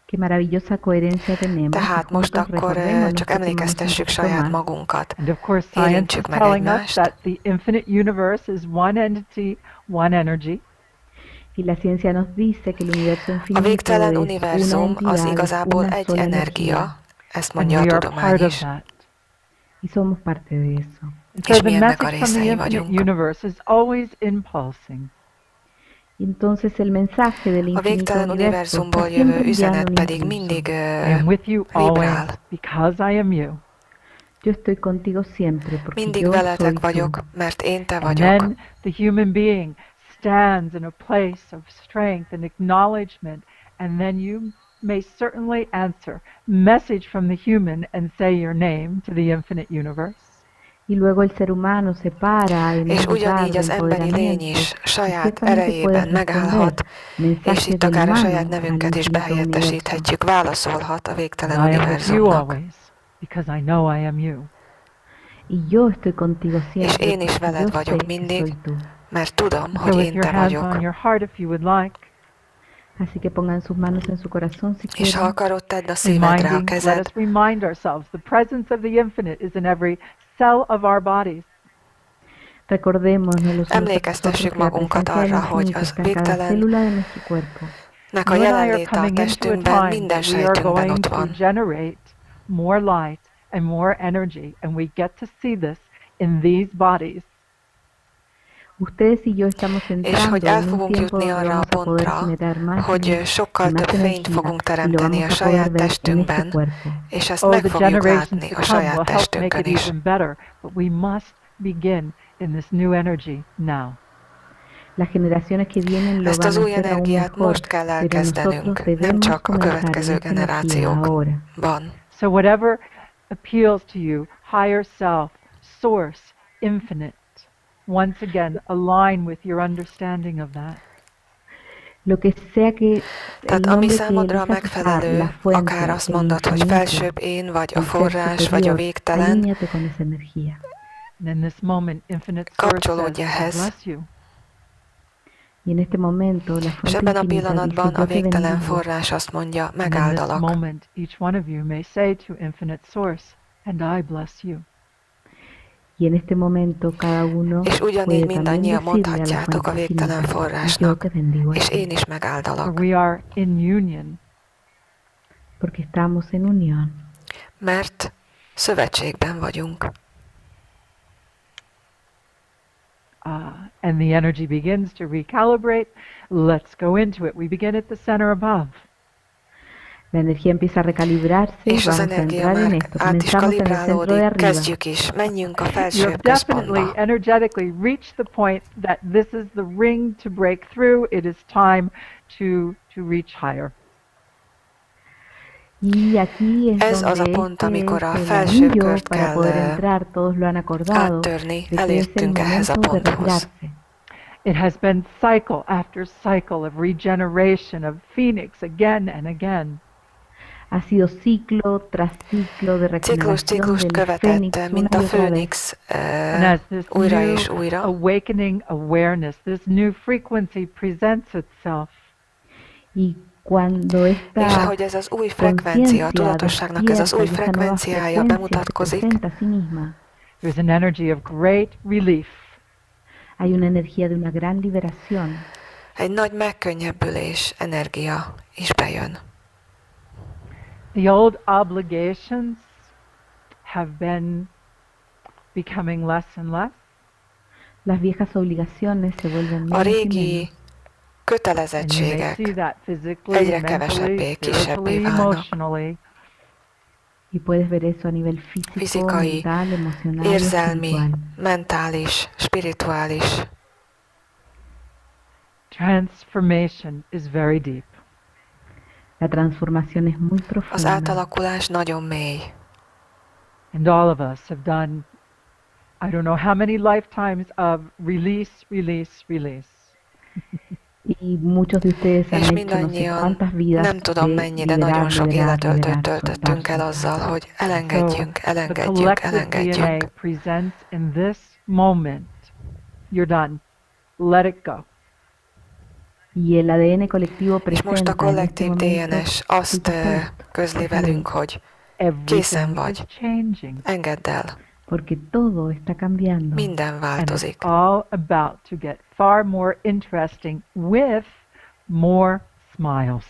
Qué maravillosa coherencia tenemos. Tehát most Juntos akkor recordémonos, csak toquémonos un emlékeztessük poquito saját más. magunkat. And of course, science is Érintsük meg telling us egymást. that the infinite universe is one entity, one energy. Y la ciencia nos dice que el universo A infinito végtelen es una univerzum entidad, az es igazából una egy sola energia, energía. ezt And mondja a we are tudomány part of is. that. Y somos parte de eso. And so És the mi ennek a message from the részei infinite vagyunk. universe is always impulsing. Y entonces el mensaje del A infinito végtelen universo univerzumból está jövő siempre enviando üzenet un pedig impulso. mindig I am with you vibrál. always because I am you. Yo estoy contigo siempre porque Mindig yo soy veletek tú. vagyok, mert én te And vagyok. then the human being stands in a place of strength and acknowledgement, and then you may certainly answer. Message from the human and say your name to the infinite universe. Y luego el ser humano se para en És un lugar ugyanígy de az emberi lény empoderamiento is y saját ciertamente erejében puede megállhat, responder és mensajes itt del akár a humano saját al nevünket is infinito universo. behelyettesíthetjük, válaszolhat a And végtelen I am with you univerzumnak. always because I know I am you. Y yo estoy contigo És siempre én is porque veled yo sé vagyok que mindig, soy tú. mert tudom, So hogy with én your te hands on vagyok. your heart, if you would like, Así que pongan sus manos en su corazón si És ha quieren. akarod, tedd a szívedre a reminding, let kezed, us remind ourselves the presence of the infinite is in every cell of our bodies. Recordémonos Emlékeztessük que la magunkat presencia del arra, hogy infinito az está en cada végtelennek célula de nuestro cuerpo. a You and I are jelenléte a coming into a testünkben, time minden that we are sejtünkben going ott to van. generate more light and more energy, and we get to see this in these bodies. Ustedes y yo estamos És entrando hogy en el un fogunk tiempo jutni donde arra a vamos a poder pontra, generar más hogy luz sokkal y más több fényt energía, fogunk y lo teremteni vamos a a poder saját ver en testünkben, este cuerpo. és ezt Oh, meg the fogjuk generations látni to a come will saját help make testünkön it is. even better, but we must begin in this new energy now. Las generaciones que vienen lo Ezt van az a új hacer aún energiát mejor, most kell pero elkezdenünk, nosotros nem debemos csak a comenzar en következő esta energía ahora. generációkban. So whatever appeals to you, higher self, source, infinite, once again align with your understanding of that. Lo que sea que Tehát ami számodra megfelelő, akár azt mondod, hogy felsőbb én, vagy a forrás, vagy a végtelen, kapcsolódj ehhez. És ebben a pillanatban a végtelen forrás azt mondja, megáldalak. És ugyanígy mindannyian mondhatjátok a végtelen forrásnak, és én is megáldalak. Mert szövetségben vagyunk. And the energy begins to recalibrate. Let's go into it. We begin at the center above. La energía empieza a recalibrarse, és az energia már át is kalibrálódik, kezdjük is, menjünk a felsőbb központba. You have definitely energetically reached the point that this is the ring to break through. It is time to reach higher. Ez az a pont, amikor a felső kört kell áttörni, elértünk ehhez a ponthoz. It has been cycle after cycle of regeneration of Phoenix again and again. Ha sido ciclo tras ciclo de regeneración del Fénix, mint a Főnix, újra és újra. Awakening awareness, this new frequency presents itself. És ahogy ez az új frekvencia, a tudatosságnak ez az új frekvenciája bemutatkozik, there's an energy of great relief. Hay una energía de una gran liberación. Egy nagy megkönnyebbülés energia is bejön. The old obligations have been becoming less and less. Las viejas obligaciones se vuelven menos. A régi kötelezettségek egyre kevesebbé, kisebbé válnak. Y puedes ver eso a nivel fizikai, mental, emocional, érzelmi, mentális, spirituális. Transformation is very deep. La transformación es muy profunda. Az átalakulás nagyon mély. And all of us have done, I don't know how many lifetimes of release, release, release. Y muchos de ustedes han hecho no sé cuántas vidas nem tudom mennyi, de nagyon sok életöltöt töltöttünk el azzal, hogy elengedjünk, elengedjünk, elengedjünk. DNA presents in this moment, you're done. Let it go. Y el ADN colectivo és most a kollektív DNS azt közli velünk, hogy készen vagy, engedd el. Porque todo está cambiando. Minden változik. And it's all about to get far more interesting with more smiles.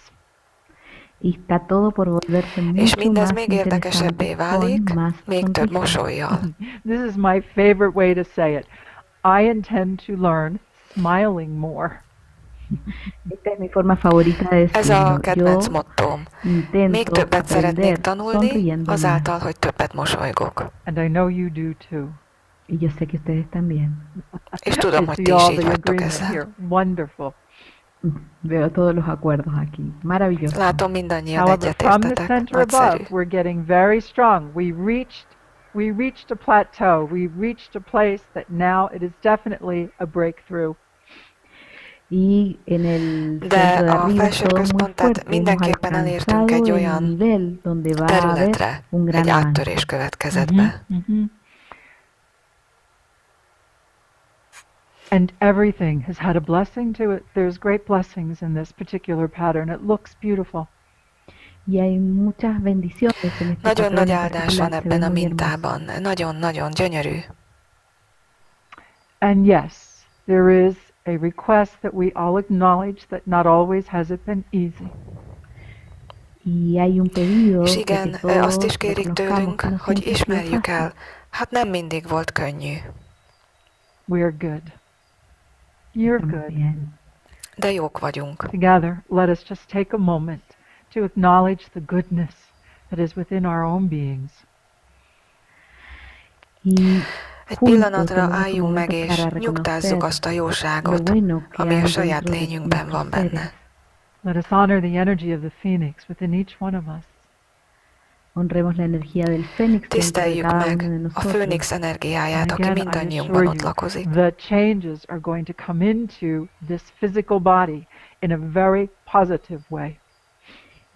Y está todo por volverse mucho és mindez más még érdekesebbé válik, még több mosollyal. This is my favorite way to say it. I intend to learn smiling more. Esta es mi forma favorita de decirlo. Ez a kedvenc mottóm. Még többet szeretnék tanulni, azáltal, hogy többet mosolygok. And I know you do too. Y yo sé que ustedes también. És tudom, hogy ti is így vagytok ezzel. Wonderful. Veo todos los acuerdos aquí. Maravilloso. Látom, mindannyian egyetértetek. From the center above, nagyszerű. we're getting very strong. We reached a plateau. We reached a place that now it is definitely a breakthrough. Y en el de a felső központot mindenképpen elértünk egy olyan területre, egy áttörés következett be. And everything has had a blessing to it. There's great blessings in this particular pattern. It looks beautiful. Y hay muchas bendiciones en este nagyon nagy áldás van ebben a mintában. Nagyon-nagyon gyönyörű. And yes, there is a request that we all acknowledge that not always has it been easy. És igen, azt is kérik tőlünk, hogy ismerjük el. Hát nem mindig volt könnyű. We're good. You're good. De jók vagyunk. Together, let us just take a moment to acknowledge the goodness that is within our own beings. Egy pillanatra álljunk meg és nyugtázzuk azt a jóságot, ami a saját lényünkben van benne. Let us honor the energy of the phoenix within each one of us. Honremos la energía del fénix dentro de Tiszteljük cada meg uno de a nosotros. főnix energiáját, aki Again, I mindannyiunkban assure ott you, lakozik. the changes are going to come into this physical body in a very positive way.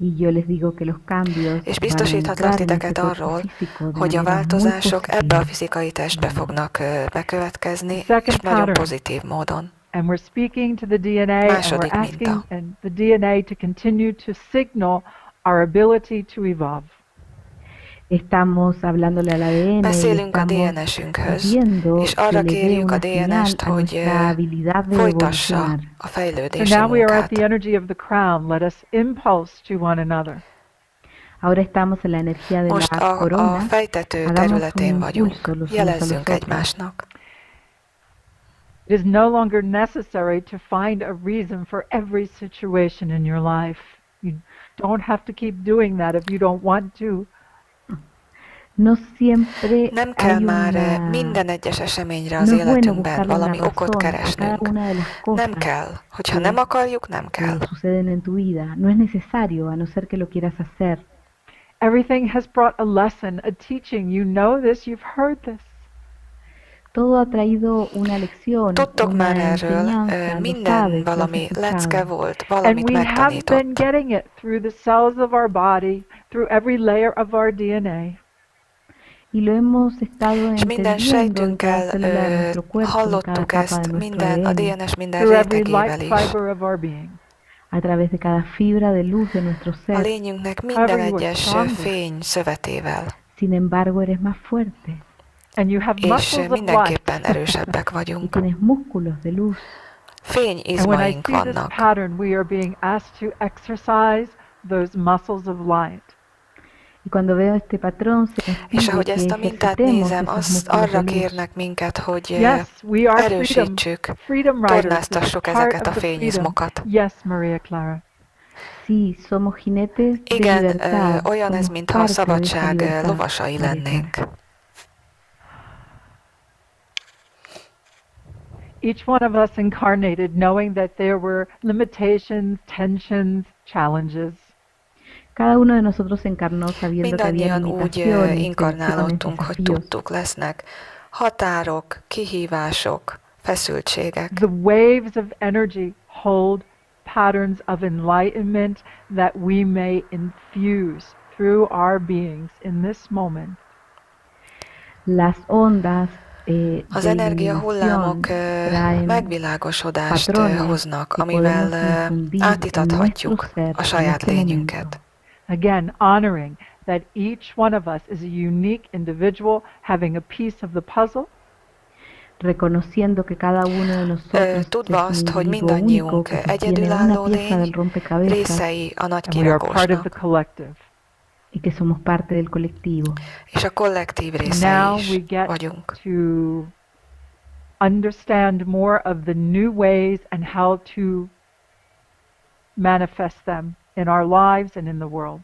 Y yo les digo que los cambios És van a biztosíthatlak entrar en este titeket cuerpo arról, físico de hogy a manera muy változások ebbe a positiva. fizikai testbe fognak bekövetkezni, Second és nagyon pattern. pozitív módon. And we're speaking to the DNA and we're Második asking minta. and the DNA to continue to signal our ability to evolve. Estamos hablándole al ADN y Beszélünk a estamos DNS-ünkhöz, pidiendo és que arra le dé kérjük a una señal DNS-t, a hogy nuestra habilidad de folytassa evolucionar. a So fejlődési now we are at munkát. the energy of the crown. Let us impulse to one another. Ahora estamos en la energía de Most la a corona. fejtető Hagamos un területén vagyunk. impulso los unos a Jelezzünk los otros. egymásnak. It is no longer necessary to find a reason for every situation in your life. You don't have to keep doing that if you don't want to. No siempre Nem kell hay már una... minden egyes eseményre az No es bueno életünkben buscarle una valami okot razón a cada keresnünk. una de las Nem cosas kell. Hogyha que nem akarjuk, nem kell. suceden en tu vida. No es necesario, a no ser que lo quieras hacer. Everything has brought a lesson, a teaching. You know this, you've heard this. Todo ha traído una lección, Tudtok una már erről, enseñanza, lo minden sabes, lo has valami lecke escuchado. volt, And valamit we have been megtanított. getting it through the cells of our body, through every layer of our DNA. Y lo hemos estado És minden entendiendo en cada sejtünkkel célula de nuestro cuerpo, en cada hallottuk capa de ezt, nuestro minden, a ADN, DNS minden Through every rétegével light is. fiber of our being. a través de cada fibra de luz de nuestro A ser. lényünknek minden However, you are egyes stronger. fény szövetével. Sin embargo, eres más fuerte And you have És muscles of light. mindenképpen erősebbek y vagyunk. tienes músculos de luz. And when I Fényizmaink see this vannak. pattern, we are being asked to exercise those muscles of light. Y cuando veo este patrón, se nos És pide ahogy que ezt a mintát ejercitemos nézem, esos azt músculos de arra luz. kérnek minket, hogy Yes, we are erősítsük, freedom riders. This is tornáztassuk part ezeket a of the freedom. fényizmokat. Yes, Maria Clara. Sí, somos jinetes de Igen, libertad. olyan ez, Somos mintha a parte de esa szabadság libertad. lovasai lennénk. Each one of us incarnated knowing that there were limitations, tensions, challenges. Cada uno de nosotros encarnó sabiendo que había Mindannyian úgy limitaciones, tensiones, inkarnálódtunk, hogy desafíos. tudtuk, lesznek határok, kihívások, feszültségek. The waves of energy hold patterns of enlightenment that we may infuse through our beings in this moment. Las ondas Az de energiahullámok iluminación traen megvilágosodást patrones hoznak, que amivel podemos infundir en átítathatjuk nuestro ser a saját en este lényünket. Again, honoring that each one of us is a unique individual having a piece of the puzzle. Reconociendo que cada uno de nosotros Tudva es azt, un hogy individuo único mindannyiunk que sostiene una egyedülálló pieza lény, del rompecabezas részei a nagy And we are part of the kiragósnak, collective. y que somos parte del colectivo. és a kollektív Now részei we is get vagyunk. to understand more of the new ways and how to manifest them in our lives and in the world.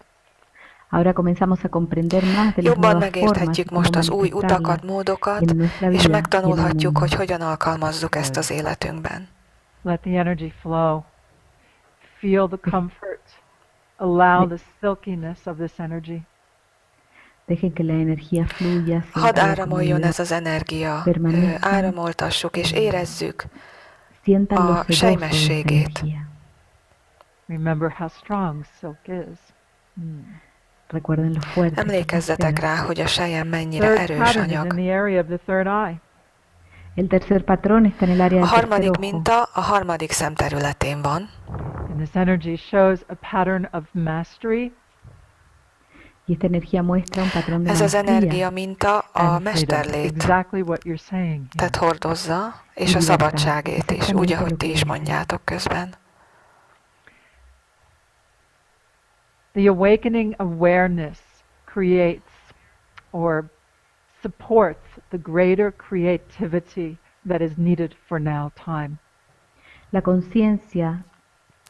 Ahora comenzamos a comprender más de las Jobban nuevas formas megérthetjük y cómo most az új manifestarlas utakat, módokat, en nuestra és vida y en el megtanulhatjuk, hogy mundo. hogyan alkalmazzuk ezt az életünkben. Let the energy flow. Feel the comfort. Allow the silkiness of this energy. Dejen que la energía fluya. Hadd sientan la áramoljon comunidad, ez az energia, permanezcan, áramoltassuk és érezzük sientan lo a sedoso de esta sejmességét. energía. Remember how strong silk is. Recuerden lo fuerte. que es la Emlékezzetek tela. rá, hogy a sejem mennyire Third erős pattern is anyag. in the area of the third eye. El tercer patrón está en el área A del tercer harmadik ojo. minta a harmadik szem területén van, And this energy shows a pattern of mastery Y esta energía muestra un patrón de ez az maestría energia minta a and freedom. mesterlét Exactly what you're saying here. tehát hordozza, és a szabadságét is, úgy, ahogy ti is mondjátok közben. The awakening awareness creates or supports the greater creativity that is needed for now time. La conciencia,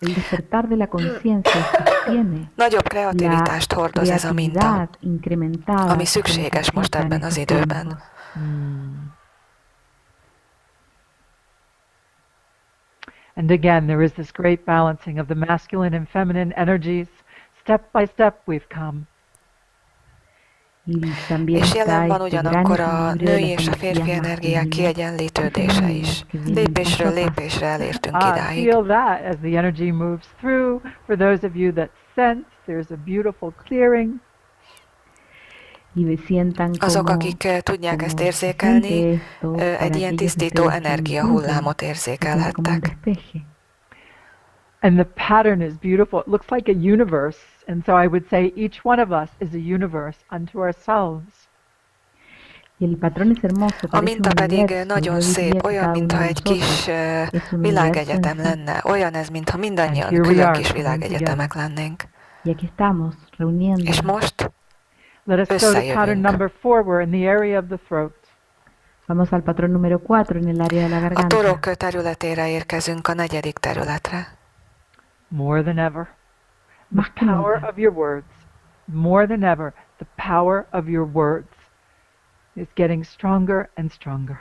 el despertar de la conciencia sostiene Nagyobb la kreativitást hordoz ez a minta, creatividad incrementada ami que se szükséges most necesita en ebben az estos időben. tiempos. And again, there is this great balancing of the masculine and feminine energies. Step by step we've come. És jelen van ugyanakkor a női és a férfi energiák kiegyenlítődése is. Lépésről lépésre elértünk idáig. Feel that as the energy moves through. For those of you that sense, there's a beautiful clearing. Azok, akik tudják ezt érzékelni, egy ilyen tisztító energiahullámot érzékelhettek. And the pattern is beautiful. It looks like a universe. And so I would say each one of us is a universe unto ourselves. A minta pedig nagyon szép, olyan, mintha egy kis világegyetem lenne. Olyan ez, mintha mindannyian külön kis világegyetemek lennénk. És most Let us go to pattern number 4. We're in the area of the throat. Vamos al patrón número 4 en el área de la a garganta. torok területére érkezünk, a 4. területre. More than ever, the power of your words, more than ever, the power of your words is getting stronger and stronger.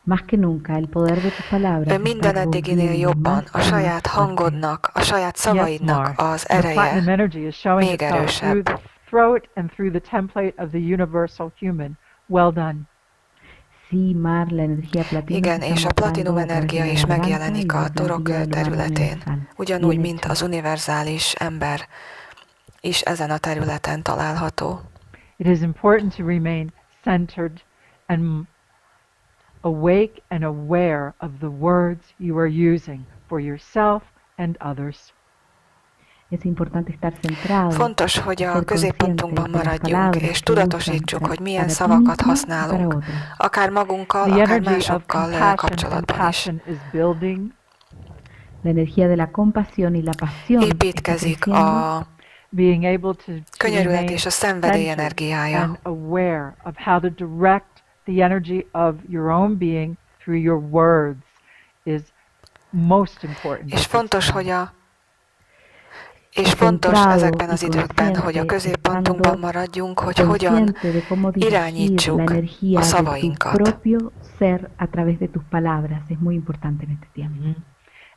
Más que nunca, el poder de tus palabras. Minden eddiginél jobban a saját hangodnak, a saját szavaidnak az ereje még erősebb. Throat and through the template of the universal human. Well done. Igen, és a platinum energia is megjelenik a torok területén, ugyanúgy, mint az univerzális ember is ezen a területen található. It is important to remain centered and awake and aware of the words you are using for yourself and others. Fontos, hogy a középpontunkban maradjunk, és tudatosítsuk, hogy milyen szavakat használunk, akár magunkkal, akár másokkal kapcsolatban is. Építkezik a könyörület és a szenvedély energiája. És fontos, hogy És fontos ezekben az időkben, hogy a középpontunkban maradjunk, hogy hogyan irányítsuk a szavainkat.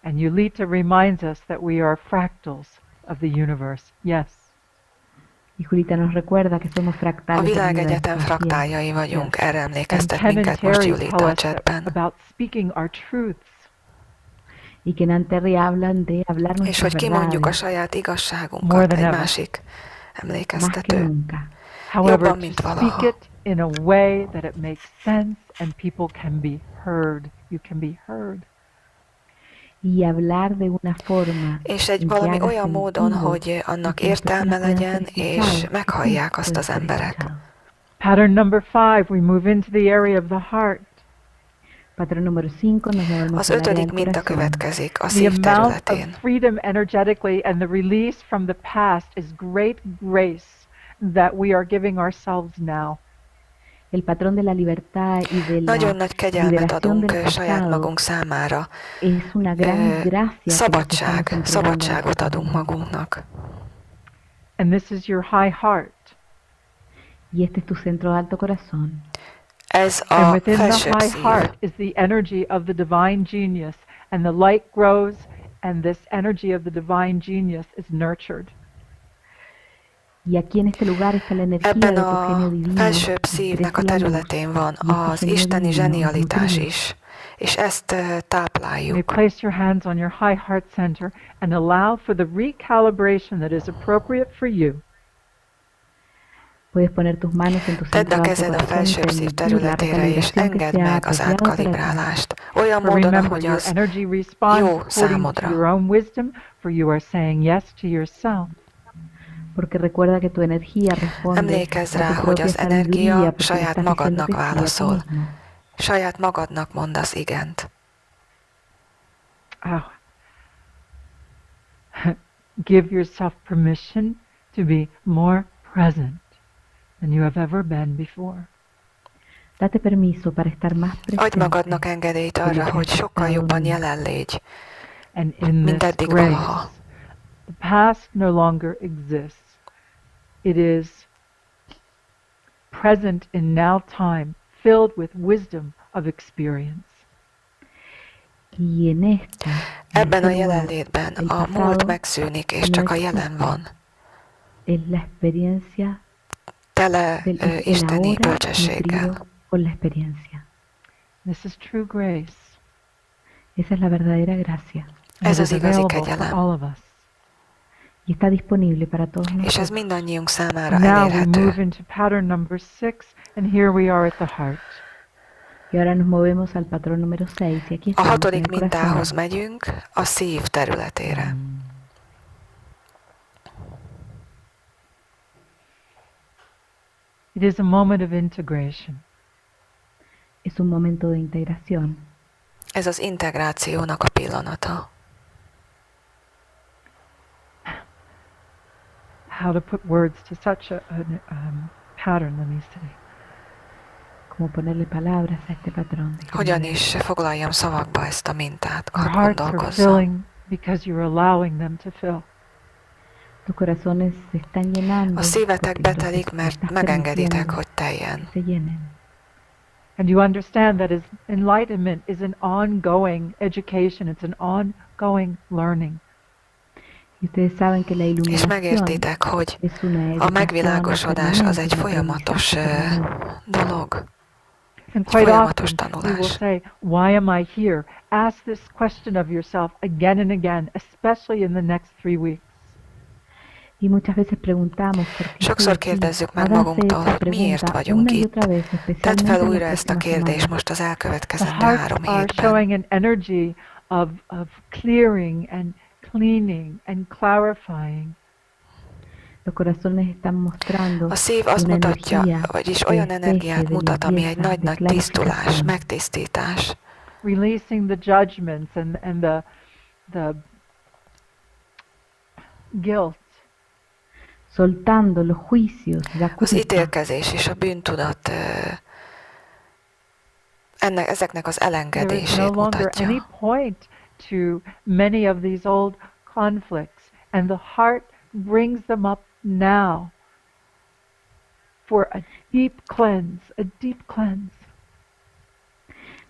And Yulita reminds us that we are fractals of the universe. Yes. A világegyetem fraktáljai vagyunk, erre emlékeztet minket most Yulita a chatben. About speaking our truths. És hogy kimondjuk a saját igazságunkat, egy másik emlékeztető. Jobban, mint valaha. In a way that it makes sense and people can be heard. You can be heard. És egy valami olyan módon, hogy annak értelme legyen, és meghallják azt az emberek. Pattern number 5, we move into the area of the heart. Az 5. minta következik a szív területén. The amount of freedom energetically and the release from the past is great grace that we are giving ourselves now. Nagyon nagy kegyelmet adunk saját magunk számára. Szabadságot adunk magunknak. And this is your high heart. Ez and a within the felsőbb high szív. heart is the energy of the divine genius, and the light grows, and this energy of the divine genius is nurtured. Ebben a felsőbb szívnek a területén van az isteni zsenialitás is, és ezt tápláljuk. You place your hands on your high heart center and allow for the recalibration that is appropriate for you. Tedd a kezed a felsőbb szív területére, és engedd meg az átkalibrálást, olyan módon, ahogy az jó számodra. Emlékezz rá, hogy az energia saját magadnak válaszol. Saját magadnak mondasz igent. Oh. Give yourself permission to be more present than you have ever been before. Adj magadnak engedélyt arra, hogy sokkal jobban jelen légy, mint eddig valaha. The past no longer exists. It is present in now time, filled with wisdom of experience. Ebben a jelenlétben a múlt megszűnik, és csak a jelen van. tele isteni bölcsességgel. This is true grace. Esa es la verdadera gracia. Ez az igazi kegyelem. Y está disponible para todos nosotros. És ez mindannyiunk számára Now we elérhető. move into pattern number 6, and here we are at the heart. Y ahora nos movemos al patrón número 6. Y aquí A estamos en hatodik el mintához corazón. megyünk, a szív területére. It is a moment of integration. Es un momento de integración. Ez az integrációnak a pillanata. How to put words to such a pattern, let me say. Como ponerle palabras a este patrón. Hogyan is foglaljam szavakba ezt a mintát, Our hadd hearts are gondolkozzam. filling because you're allowing them to fill. Tus corazones se están llenando. A szívetek betelik, mert estás megengeditek, permitiendo hogy teljen. que se llenen. And you understand that enlightenment is an ongoing education, it's an ongoing learning. Y ustedes saben que la És iluminación megértitek, hogy es una a educación megvilágosodás az egy permanente, folyamatos dolog. And quite Folyamatos often we will tanulás. say, why am I here? Ask this question of yourself again and again, especially in the next 3 weeks. Y muchas veces preguntamos por qué Sokszor estoy aquí. kérdezzük meg Háganse magunktól, esa hogy miért pregunta vagyunk una y itt. otra vez, Tedd especialmente fel en újra las ezt a próximas kérdést semanas. most az The elkövetkezendő hearts 3 are hétben. showing an energy of clearing and cleaning and clarifying. Los corazones están mostrando A szív azt una mutatja, energía vagyis de olyan despeje, energiát de mutat, ami egy limpieza, de nagy-nagy tisztulás, clarificación. megtisztítás. Releasing the judgments and the guilt. Soltando los juicios, la Az culpa. ítélkezés és a bűntudat ezeknek az There is no elengedését longer any mutatja. point to many of these old conflicts, and the heart brings them up now for a deep cleanse, a deep cleanse.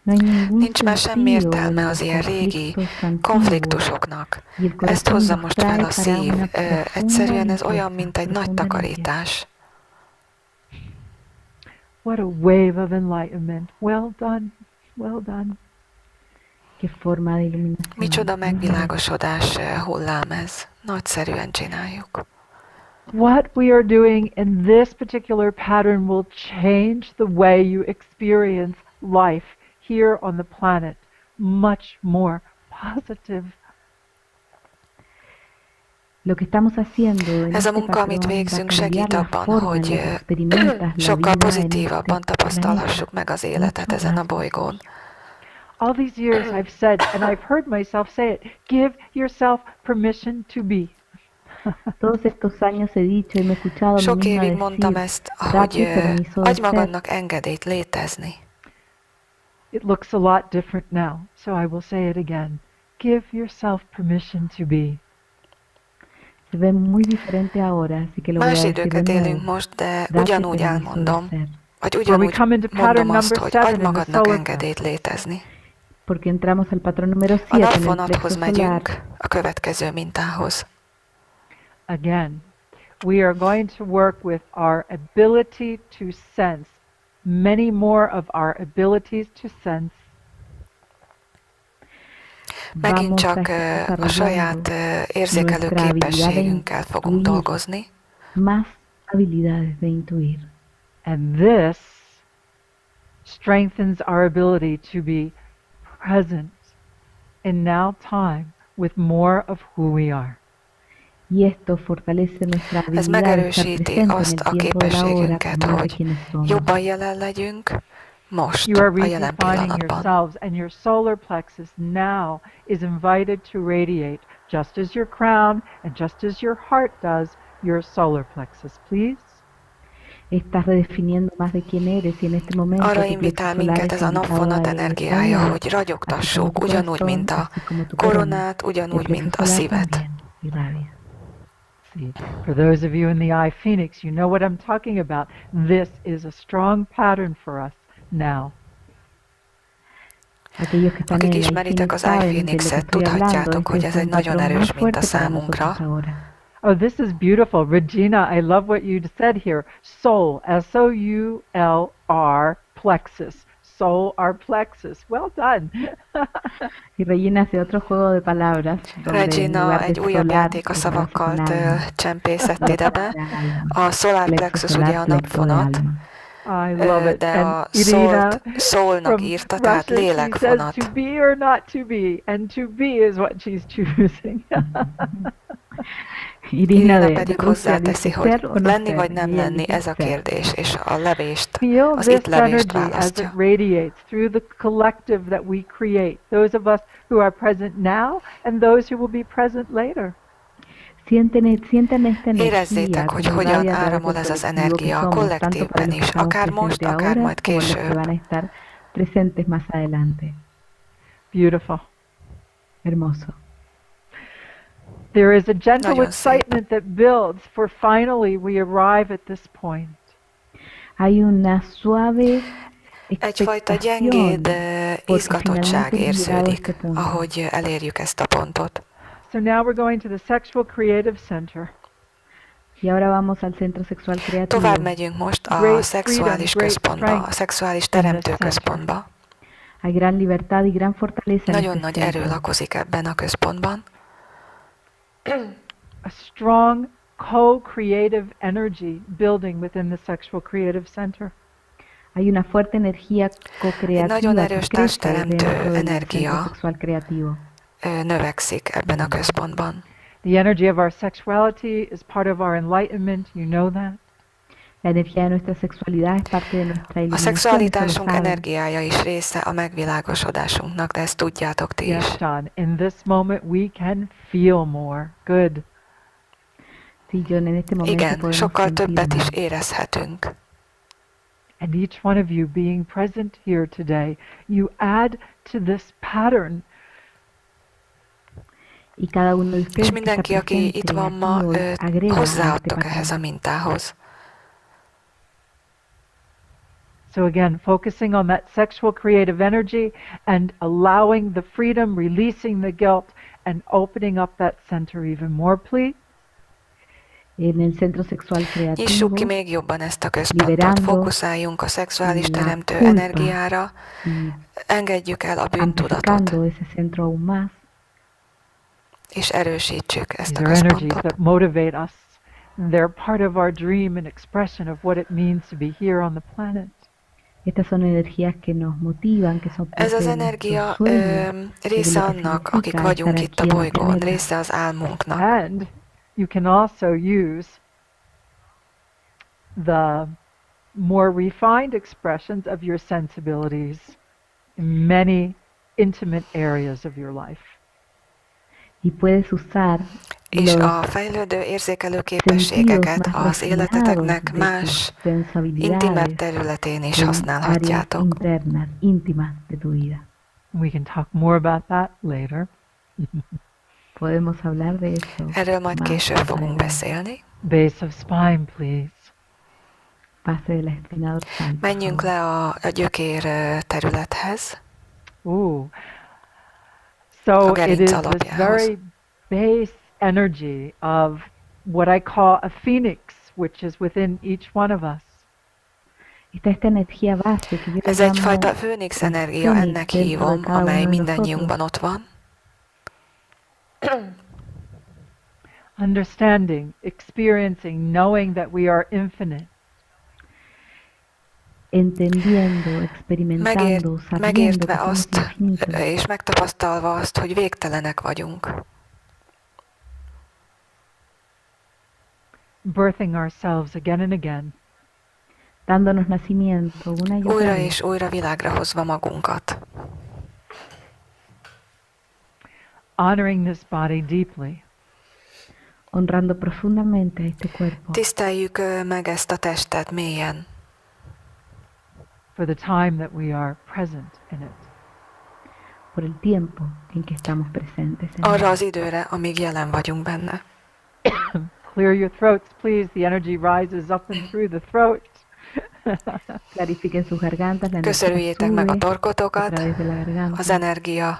No hay ningún Nincs már semmi sentido értelme en az los ilyen régi conflictos antiguos. konfliktusoknak. Y el corazón Ezt hozza los most trae fel a para szív. una profunda Egyszerűen ez limpieza, olyan, mint egy nagy profunda limpieza. takarítás. What a wave of enlightenment. Well done, well done. Qué forma de iluminación. Micsoda megvilágosodás hullám ez. Nagyszerűen csináljuk. What we are doing in this particular pattern will change the way you experience life here on the planet. Much more positive. Lo que estamos haciendo en Ez a este munka, amit patrón va a végzünk, cambiar segít la abban, forma en hogy la que experimentas la sokkal vida en pozitívabban este tapasztalhassuk meg az életet Mucho ezen a más. bolygón. All these years I've said, and I've heard myself say it, give yourself permission to be. Todos estos años he dicho y me he escuchado a mí Sok misma évig mondtam decir, ezt, date hogy permiso de adj ser. magadnak engedélyt létezni. It looks a lot different now, so I will say it again. Give yourself permission to be. Se ve muy diferente ahora, así que lo voy a Más decir de időket élünk nuevo. most, de Date ugyanúgy permiso de elmondom, ser. vagy Where we ugyanúgy come into pattern mondom azt, number hogy 7 adj in the magadnak solar engedélyt létezni. Porque entramos al patrón número A 7 en el plexo napvonathoz solar. megyünk, a következő mintához. Again, we are going to work with our ability to sense, many more of our abilities to sense. Megint Vamos a csak estar a saját desarrollando érzékelő nuestra habilidad de képességünkkel fogunk intuir. dolgozni, Más habilidades de intuir. And this strengthens our ability to be present in now time with more of who we are. Y esto fortalece nuestra ez habilidad de estar megerősíti presente en azt el a tiempo de la hora, képességünket, como de hogy quienes somos. jobban jelen legyünk most, You are a jelen redefining pillanatban. yourselves, and your solar plexus now is invited to radiate, just as your crown and just as your heart does, your solar plexus, please. Estás redefiniendo más de quién eres y en este momento Arra tu plexo invitál solar minket es ez a invitado napvonat a energiája, irradiar, hogy así como ragyogtassuk, tu ugyanúgy, corazón, mint a así como tu corona. koronát, El ugyanúgy, plexo mint a solar szívet. también irradia. See, for those of you in the Eye Phoenix, you know what I'm talking about. This is a strong pattern for us now. Aquellos que están Akik en el ismeritek az saben de lo que iPhoenix-et, estoy hablando. tudhatjátok, hogy Este ez es egy un nagyon patrón muy erős minta fuerte para nosotros számunkra. ahora. Oh, this is beautiful. Regina, I love what you said here. Soul, S-O-U-L-R, plexus. Soul, our plexus. Well done. Y Regina hace otro juego de palabras. Regina egy újabb játék a szavakkal csempészett ide be. A solar plexus ugye a napvonat, de a soulnak írta, tehát lélekvonat. To be or not to be, and to be is what she's choosing. Irina pedig hozzáteszi, hogy lenni vagy nem lenni, ez a kérdés, és a levést, az itt levést választja. Radiates through the collective that we create, those of us who are present now and those who will be present later. Érezzétek, hogy hogyan áramol ez az energia a kollektívben is, akár most, akár majd később. Beautiful. Hermoso. There is a gentle excitement that builds, for finally we arrive at this point. Hay una suave egyfajta gyengéd izgatottság érződik, ahogy elérjük ezt a pontot. So now we're going to the Sexual Creative Center. Y ahora vamos al centro sexual creativo. Tovább megyünk most a szexuális központba, a szexuális teremtő központba. Hay gran libertad y gran fortaleza. Nagyon nagy erő lakozik ebben a központban. A strong co-creative energy building within the Sexual Creative Center. Hay una fuerte energía co-creativa. Egy nagyon erős társteremtő energia növekszik ebben a központban. The energy of our sexuality is part of our enlightenment, you know that. La energía de nuestra sexualidad es parte de nuestra iluminación. A szexualitásunk energiája is része a megvilágosodásunknak, de ezt tudjátok ti is. Yes, John. In this moment we can feel more. Good. Igen, sokkal többet is érezhetünk. And each one of you being present here today, you add to this pattern. És mindenki, aki itt van ma, hozzáadtok ehhez a mintához. So again, focusing on that sexual creative energy and allowing the freedom, releasing the guilt, and opening up that center even more, please. Nyissuk ki még jobban ezt a központot, fókuszáljunk a szexuális teremtő energiára, engedjük el a bűntudatot, és erősítsük ezt a központot. They're part of our dream and expression of what it means to be here on the planet. Ez az energia része annak, akik vagyunk itt a bolygón, része az álmunknak. And you can also use the more refined expressions of your sensibilities in many intimate areas of your life. És a fejlődő érzékelő képességeket az életeteknek más intimebb területén is használhatjátok. We can talk more about that later. Erről majd később fogunk beszélni. Base of spine, please. Menjünk le a gyökér területhez. So it is this very base energy of what I call a phoenix, which is within each one of us. Ez egyfajta főnix energia, ennek hívom, amely mindannyiunkban ott van. Understanding, experiencing, knowing that we are infinite. Megértve azt, és megtapasztalva azt, hogy végtelenek vagyunk. Birthing ourselves again and again. Újra és újra világra hozva magunkat. Honoring this body deeply. Honrando profundamente este cuerpo. Tiszteljük meg ezt a testet mélyen. For the time that we are present in it. Por el tiempo en que estamos presentes en arra az időre, amíg jelen vagyunk benne. Clear your throats, please. The energy rises up and through the throat. Köszörüljétek meg a torkotokat, az energia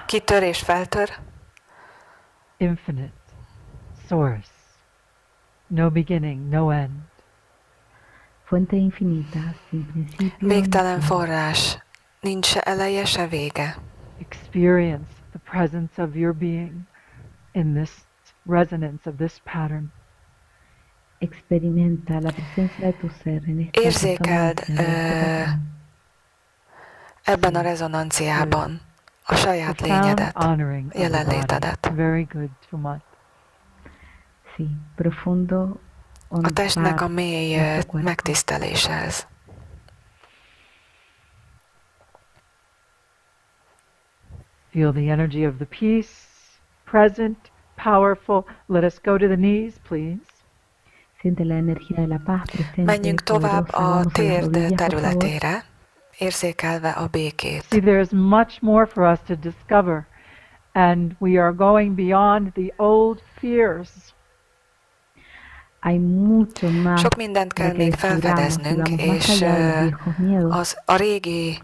kitör és feltör. Infinite source. no beginning, no end. Fuente infinita, sin principio. Végtelen forrás, nincs se eleje, se vége. Experience the presence of your being in this resonance of this pattern. Experimenta la presencia de tu ser en esta Érzékeld resonancia, ebben a rezonanciában a saját lényedet, jelenlétedet. Very good, Tumat. Sí, profundo A testnek a mély megtiszteléshez. Feel the energy of the peace, present, powerful. Let us go to the knees, please. Siente la energía de la paz presente. Menjünk tovább a térd területére, érzékelve a békét. See, there's much more for us to discover, and we are going beyond the old fears. Sok mindent kell még felfedeznünk, és a régi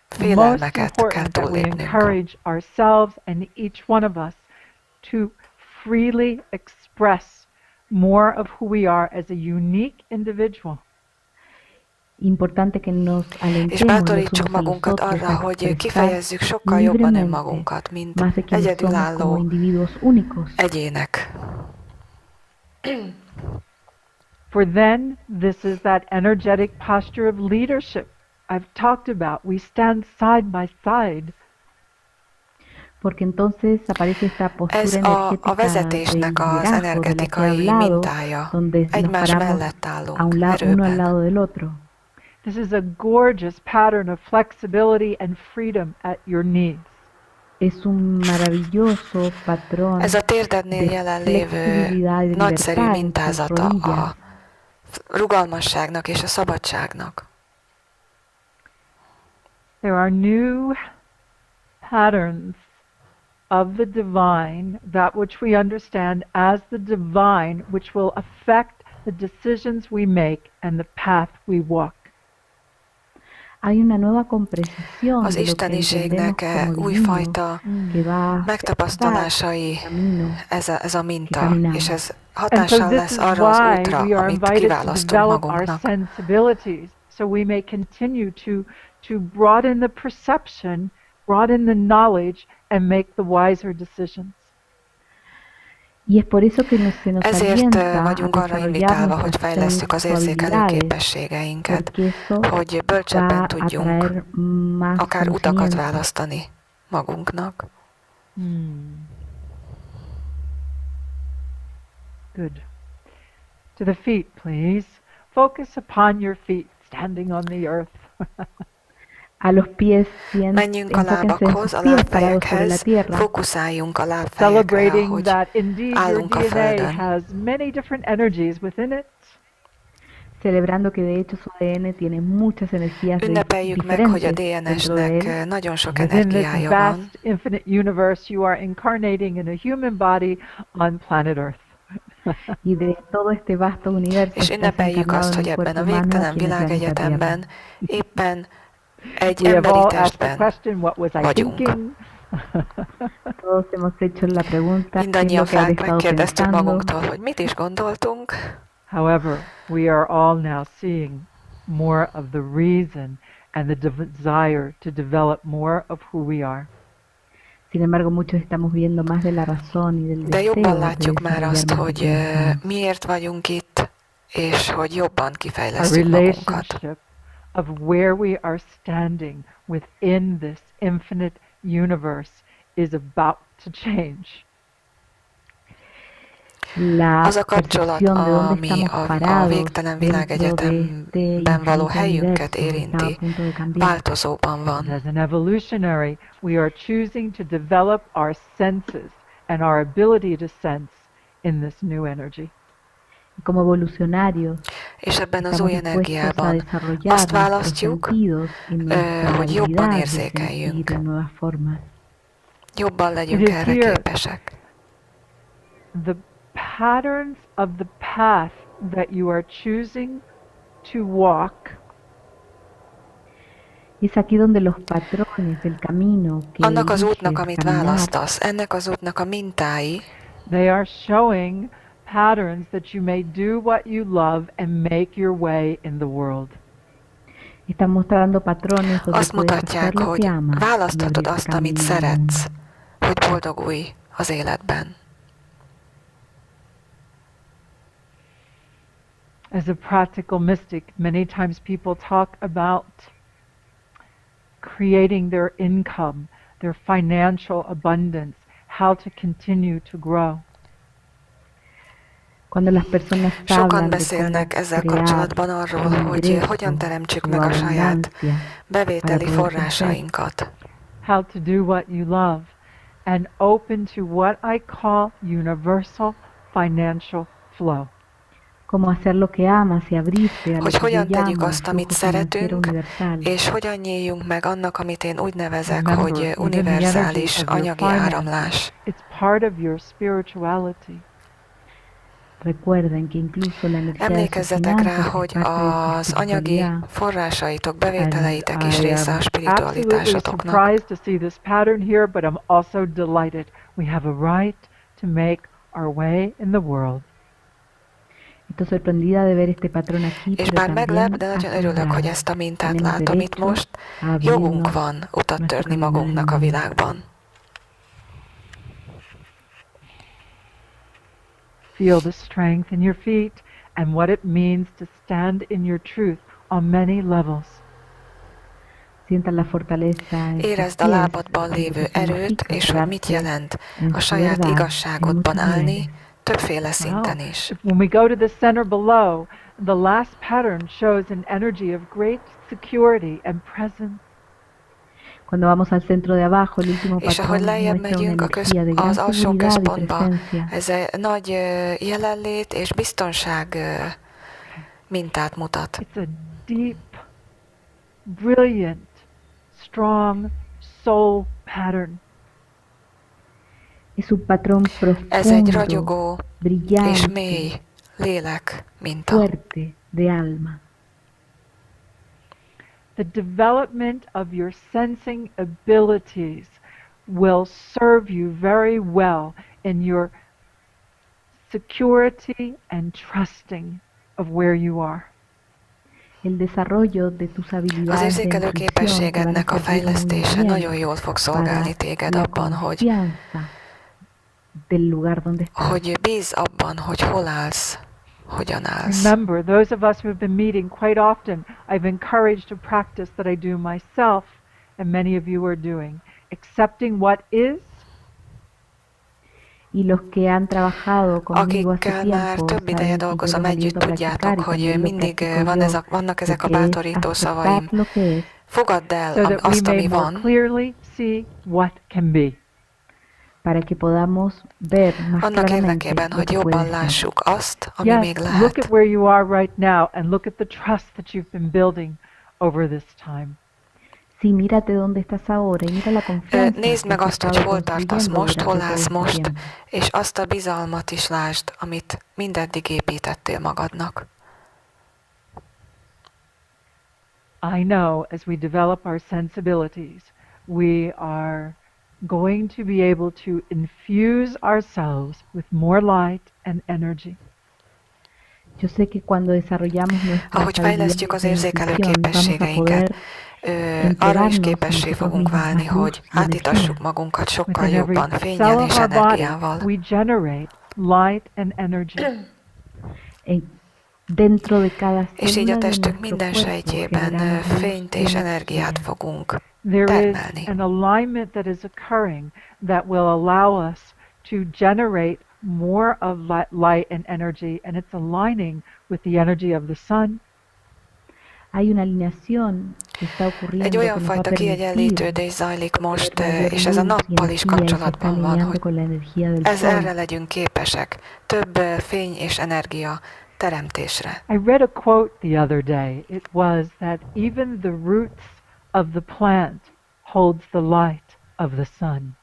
félelmeket kell túllépnünk. Encourage ourselves and each one of us to freely express more of who we are as a unique individual. És bátorítsuk magunkat arra, hogy kifejezzük sokkal jobban önmagunkat, mint egyedülálló egyének. For then, this is that energetic posture of leadership I've talked about. We stand side by side. Ez a vezetésnek az energetikai mintája. Egymás mellett állunk erőben. This is a gorgeous pattern of flexibility and freedom at your needs. Ez a térdednél jelenlévő nagyszerű mintázata a rugalmasságnak és a szabadságnak. There are new patterns of the divine, that which we understand as the divine, which will affect the decisions we make and the path we walk. Az isteniségnek újfajta megtapasztalásai ez a minta, és ez hatással lesz arra az útra, amit kiválasztunk magunknak. So we may continue to broaden the perception, broaden the knowledge, and make the wiser decisions. Ezért vagyunk arra invitálva, hogy fejlesszük az érzékelő képességeinket, hogy bölcsebben tudjunk akár utakat választani magunknak. Good. To the feet, please. Focus upon your feet, standing on the earth. Menjünk a lábakhoz, a lábfejekhez, fókuszáljunk a lábfejekre, ahogy állunk a földön. Ünnepeljük meg, hogy a DNS-nek nagyon sok energiája van. És ünnepeljük azt, hogy ebben a végtelen világegyetemben éppen egy emberi testben vagyunk. Mindannyian megkérdeztük magunktól, hogy mit is gondoltunk. However, we are all now seeing more of the reason and the desire to develop more of who we are. De jobban látjuk már azt, hogy miért vagyunk itt, és hogy jobban kifejlesztjük magunkat. Of where we are standing within this infinite universe is about to change. Az a kapcsolat, ami a végtelen világegyetemben való helyünket érinti, változóban van. As an evolutionary, we are choosing to develop our senses and our ability to sense in this new energy. És ebben az új energiában azt választjuk, hogy jobban érzékeljünk, jobban legyünk erre képesek. The patterns of the path that you are choosing to walk annak az útnak, amit választasz, ennek az útnak a mintái, they are showing patterns that you may do what you love and make your way in the world. Azt mutatják, hogy választhatod azt, amit szeretsz, hogy boldogulj az életben. As a practical mystic, many times people talk about creating their income, their financial abundance, how to continue to grow. Sokan beszélnek ezzel kapcsolatban arról, hogy hogyan teremtsük meg a saját bevételi forrásainkat. How to do what you love and open to what I call universal financial flow. Hogy hogyan tegyük azt, amit szeretünk, és hogyan nyíljunk meg annak, amit én úgy nevezek, hogy univerzális anyagi áramlás. It's part of your spirituality. Emlékezzetek rá, hogy az anyagi forrásaitok, bevételeitek is része a spiritualitásotoknak. És bár meglep, de nagyon örülök, hogy ezt a mintát látom itt most. Jogunk van utat törni magunknak a világban. Feel the strength in your feet and what it means to stand in your truth on many levels. Érezd a lábadban lévő erőt, és hogy mit jelent a saját igazságodban állni, többféle szinten is. When we go to the center below, the last pattern shows an energy of great security and presence. És ahogy lejjebb megyünk az alsó központba, ez egy nagy jelenlét és biztonság mintát mutat. It's a deep, brilliant, strong soul pattern. Ez egy ragyogó és mély lélek minta. The development of your sensing abilities will serve you very well in your security and trusting of where you are. Az érzékelő képességednek a fejlesztése nagyon jól fog szolgálni téged abban, hogy bízz abban, hogy hol állsz, hogyan állsz. Remember, those of us who have been meeting quite often, I've encouraged a practice that I do myself, and many of you are doing, accepting what is. Akikkel már több ideje dolgozom együtt, tudjátok, hogy mindig vannak ezek a bátorító szavaim. Fogadd el azt, ami van, annak érdekében, hogy jobban lássuk azt, ami még lehet. Look at where you are right now and look at the trust that you've been building over this time. Nézd meg azt, hogy hol tartasz most, hol állsz most, és azt a bizalmat is lásd, amit mindeddig építettél magadnak. I know as we develop our sensibilities, we are going to be able to infuse ourselves with more light and energy. Ahogy fejlesztjük az érzékelő képességeinket, arra is képessé fogunk válni, hogy átítassuk magunkat sokkal jobban fénnyel és energiával. We generate light and energy. És így a testünk minden sejtjében fényt és energiát fogunk There is an alignment that is occurring that will allow us to generate more of light and energy, and it's aligning with the energy of the sun. Egy olyan fajta kiegyenlítődés zajlik most, és ez a nappal is kapcsolatban van, hogy erre legyünk képesek, több fény és energia teremtésre. I read a quote the other day. It was that even the roots of the plant holds the light of the sun.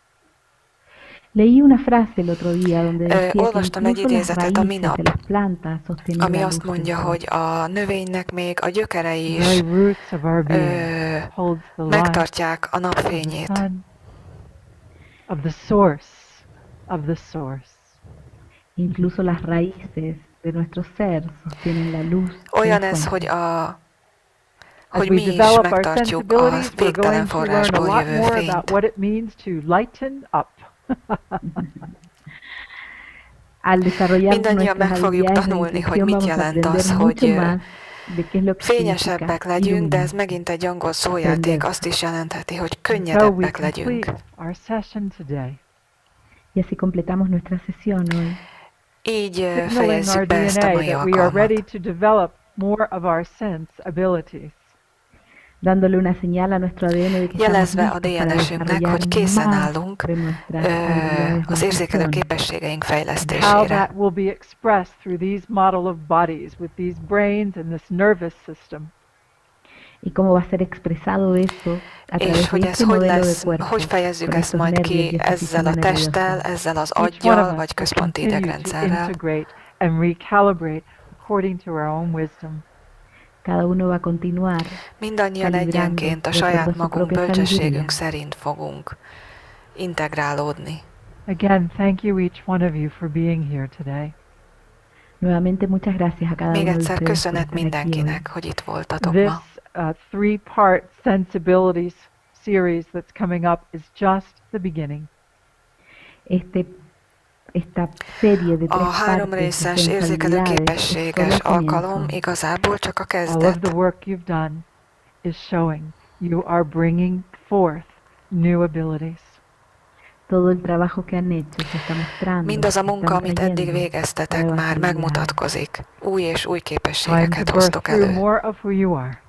Olvastam egy idézetet a minap, ami azt mondja, hogy a növénynek még a gyökerei is megtartják a napfényét. Of the source of the source. Incluso las raíces de nuestro ser sostienen la luz. Olyan ez, hogy mi is megtartjuk a végtelen forrásból jövő fényt. Mindannyian meg fogjuk tanulni, hogy mit jelent az, hogy fényesebbek legyünk, de ez megint egy angol szójáték, azt is jelentheti, hogy könnyedebbek legyünk. Y así completamos nuestra sesión hoy. Így fejezzük be ezt a mai alkalmat. Dándole una señal a nuestro ADN de que jelezve a DNS-ünknek, hogy készen állunk az érzékelő képességeink fejlesztésére. Y cómo va a ser expresado eso a través és hogy ez hogy fejezzük ezt majd ki ezzel a testtel, ezzel az aggyal, vagy központi idegrendszerrel. Cada uno va a continuar. Mindannyian egyenként a saját magunk bölcsességünk szerint fogunk integrálódni. Again, thank you each one of you for being here today. Nuevamente muchas gracias a cada Még uno de egyszer ustedes köszönet por estar aquí mindenkinek, hogy itt voltatok ma. This three-part sensibilities series that's coming up is just the beginning. A 3 részes érzékelő képességes alkalom igazából csak a All of kezdet. the work you've done is showing you are bringing forth new abilities. Todo el trabajo que han hecho se está mostrando. Mindaz a munka, amit eddig végeztetek, már megmutatkozik. Új és új képességeket hoztok elő. More of who you are.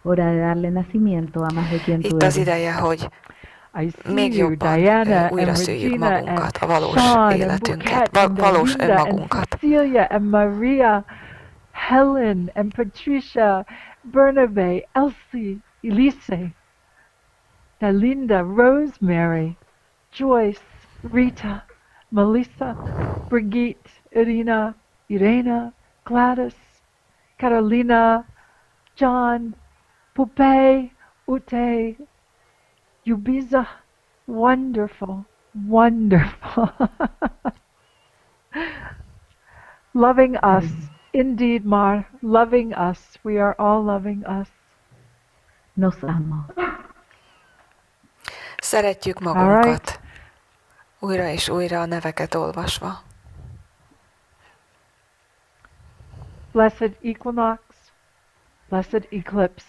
Hora de darle nacimiento a más de quien tú Itt az eres. ideje, hogy még jobban újra szüljük magunkat, a valós életünket, valós önmagunkat. Cecilia and Maria, Helen and Patricia, Bernabe, Elsie, Elise, Linda, Rosemary, Joyce, Rita, Melissa, Brigitte, Irena, Gladys, Carolina, John, Pupe, Ute, Yubiza, wonderful, wonderful. Loving us, indeed, Mar, loving us. We are all loving us. Nos amo. Szeretjük magunkat. Újra és újra a neveket olvasva. Blessed equinox, blessed eclipse.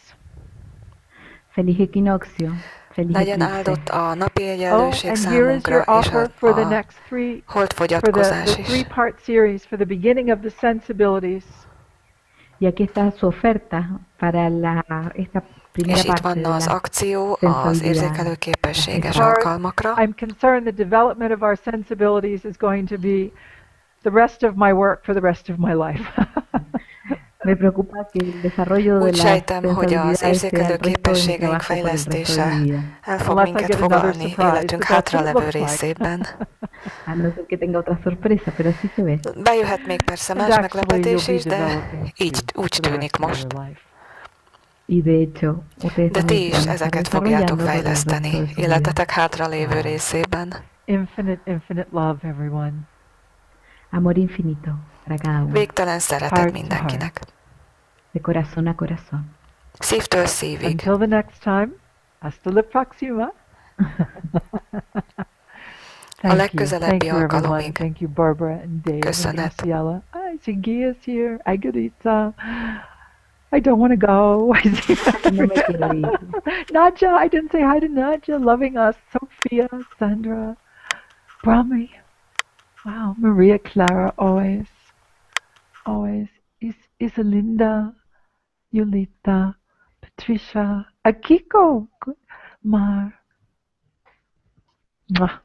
Feliz equinoccio. Feliz Legyen eclipse. áldott a napi egyenlőség and here is számunkra, your és offer for the next three, holdfogyatkozás the is. three-part series for the beginning of the sensibilities. Y aquí está su oferta para esta primera És itt parte van az de la akció az érzékelő képességes Lord, alkalmakra. I'm concerned the development of our sensibilities is going to be the rest of my work for the rest of my life. Me preocupa que el desarrollo de Úgy las sejtem, hogy az sensibilidades sea érzékelő el resto de mi képességeink trabajo por el resto de fejlesztése mi vida. el fog Unless I minket get another foglalni surprise, életünk but that's what it hátralevő looks like. részében. A no ser que tenga otra sorpresa, pero así se ve. Bejöhet még persze más And meglepetés actually, is, you'll be de developing így speech úgy for the tűnik rest of most. your life. Y de hecho, ustedes De ti también is se van a estar ezeket fogjátok desarrollando por el resto fejleszteni de su vida. életetek hátralévő részében. Infinite, infinite love, everyone. Amor infinito para cada uno, Végtelen szeretet Heart to mindenkinek. de corazón a corazón. Szívtől szívig. Until the next time, hasta la próxima. A legközelebbi Thank you, everyone. alkalomig. Thank you, Barbara and Dave Köszönet. and Graciela. I see Gia's here. Agarita. I don't want to go. I see No me quiero ir. Nadja, I didn't say hi to Nadja. Loving us. Sophia, Sandra, Brahmi. Wow, Maria Clara, always. Always. Isalinda, Yulita, Patricia, Akiko, Mar. Mwah.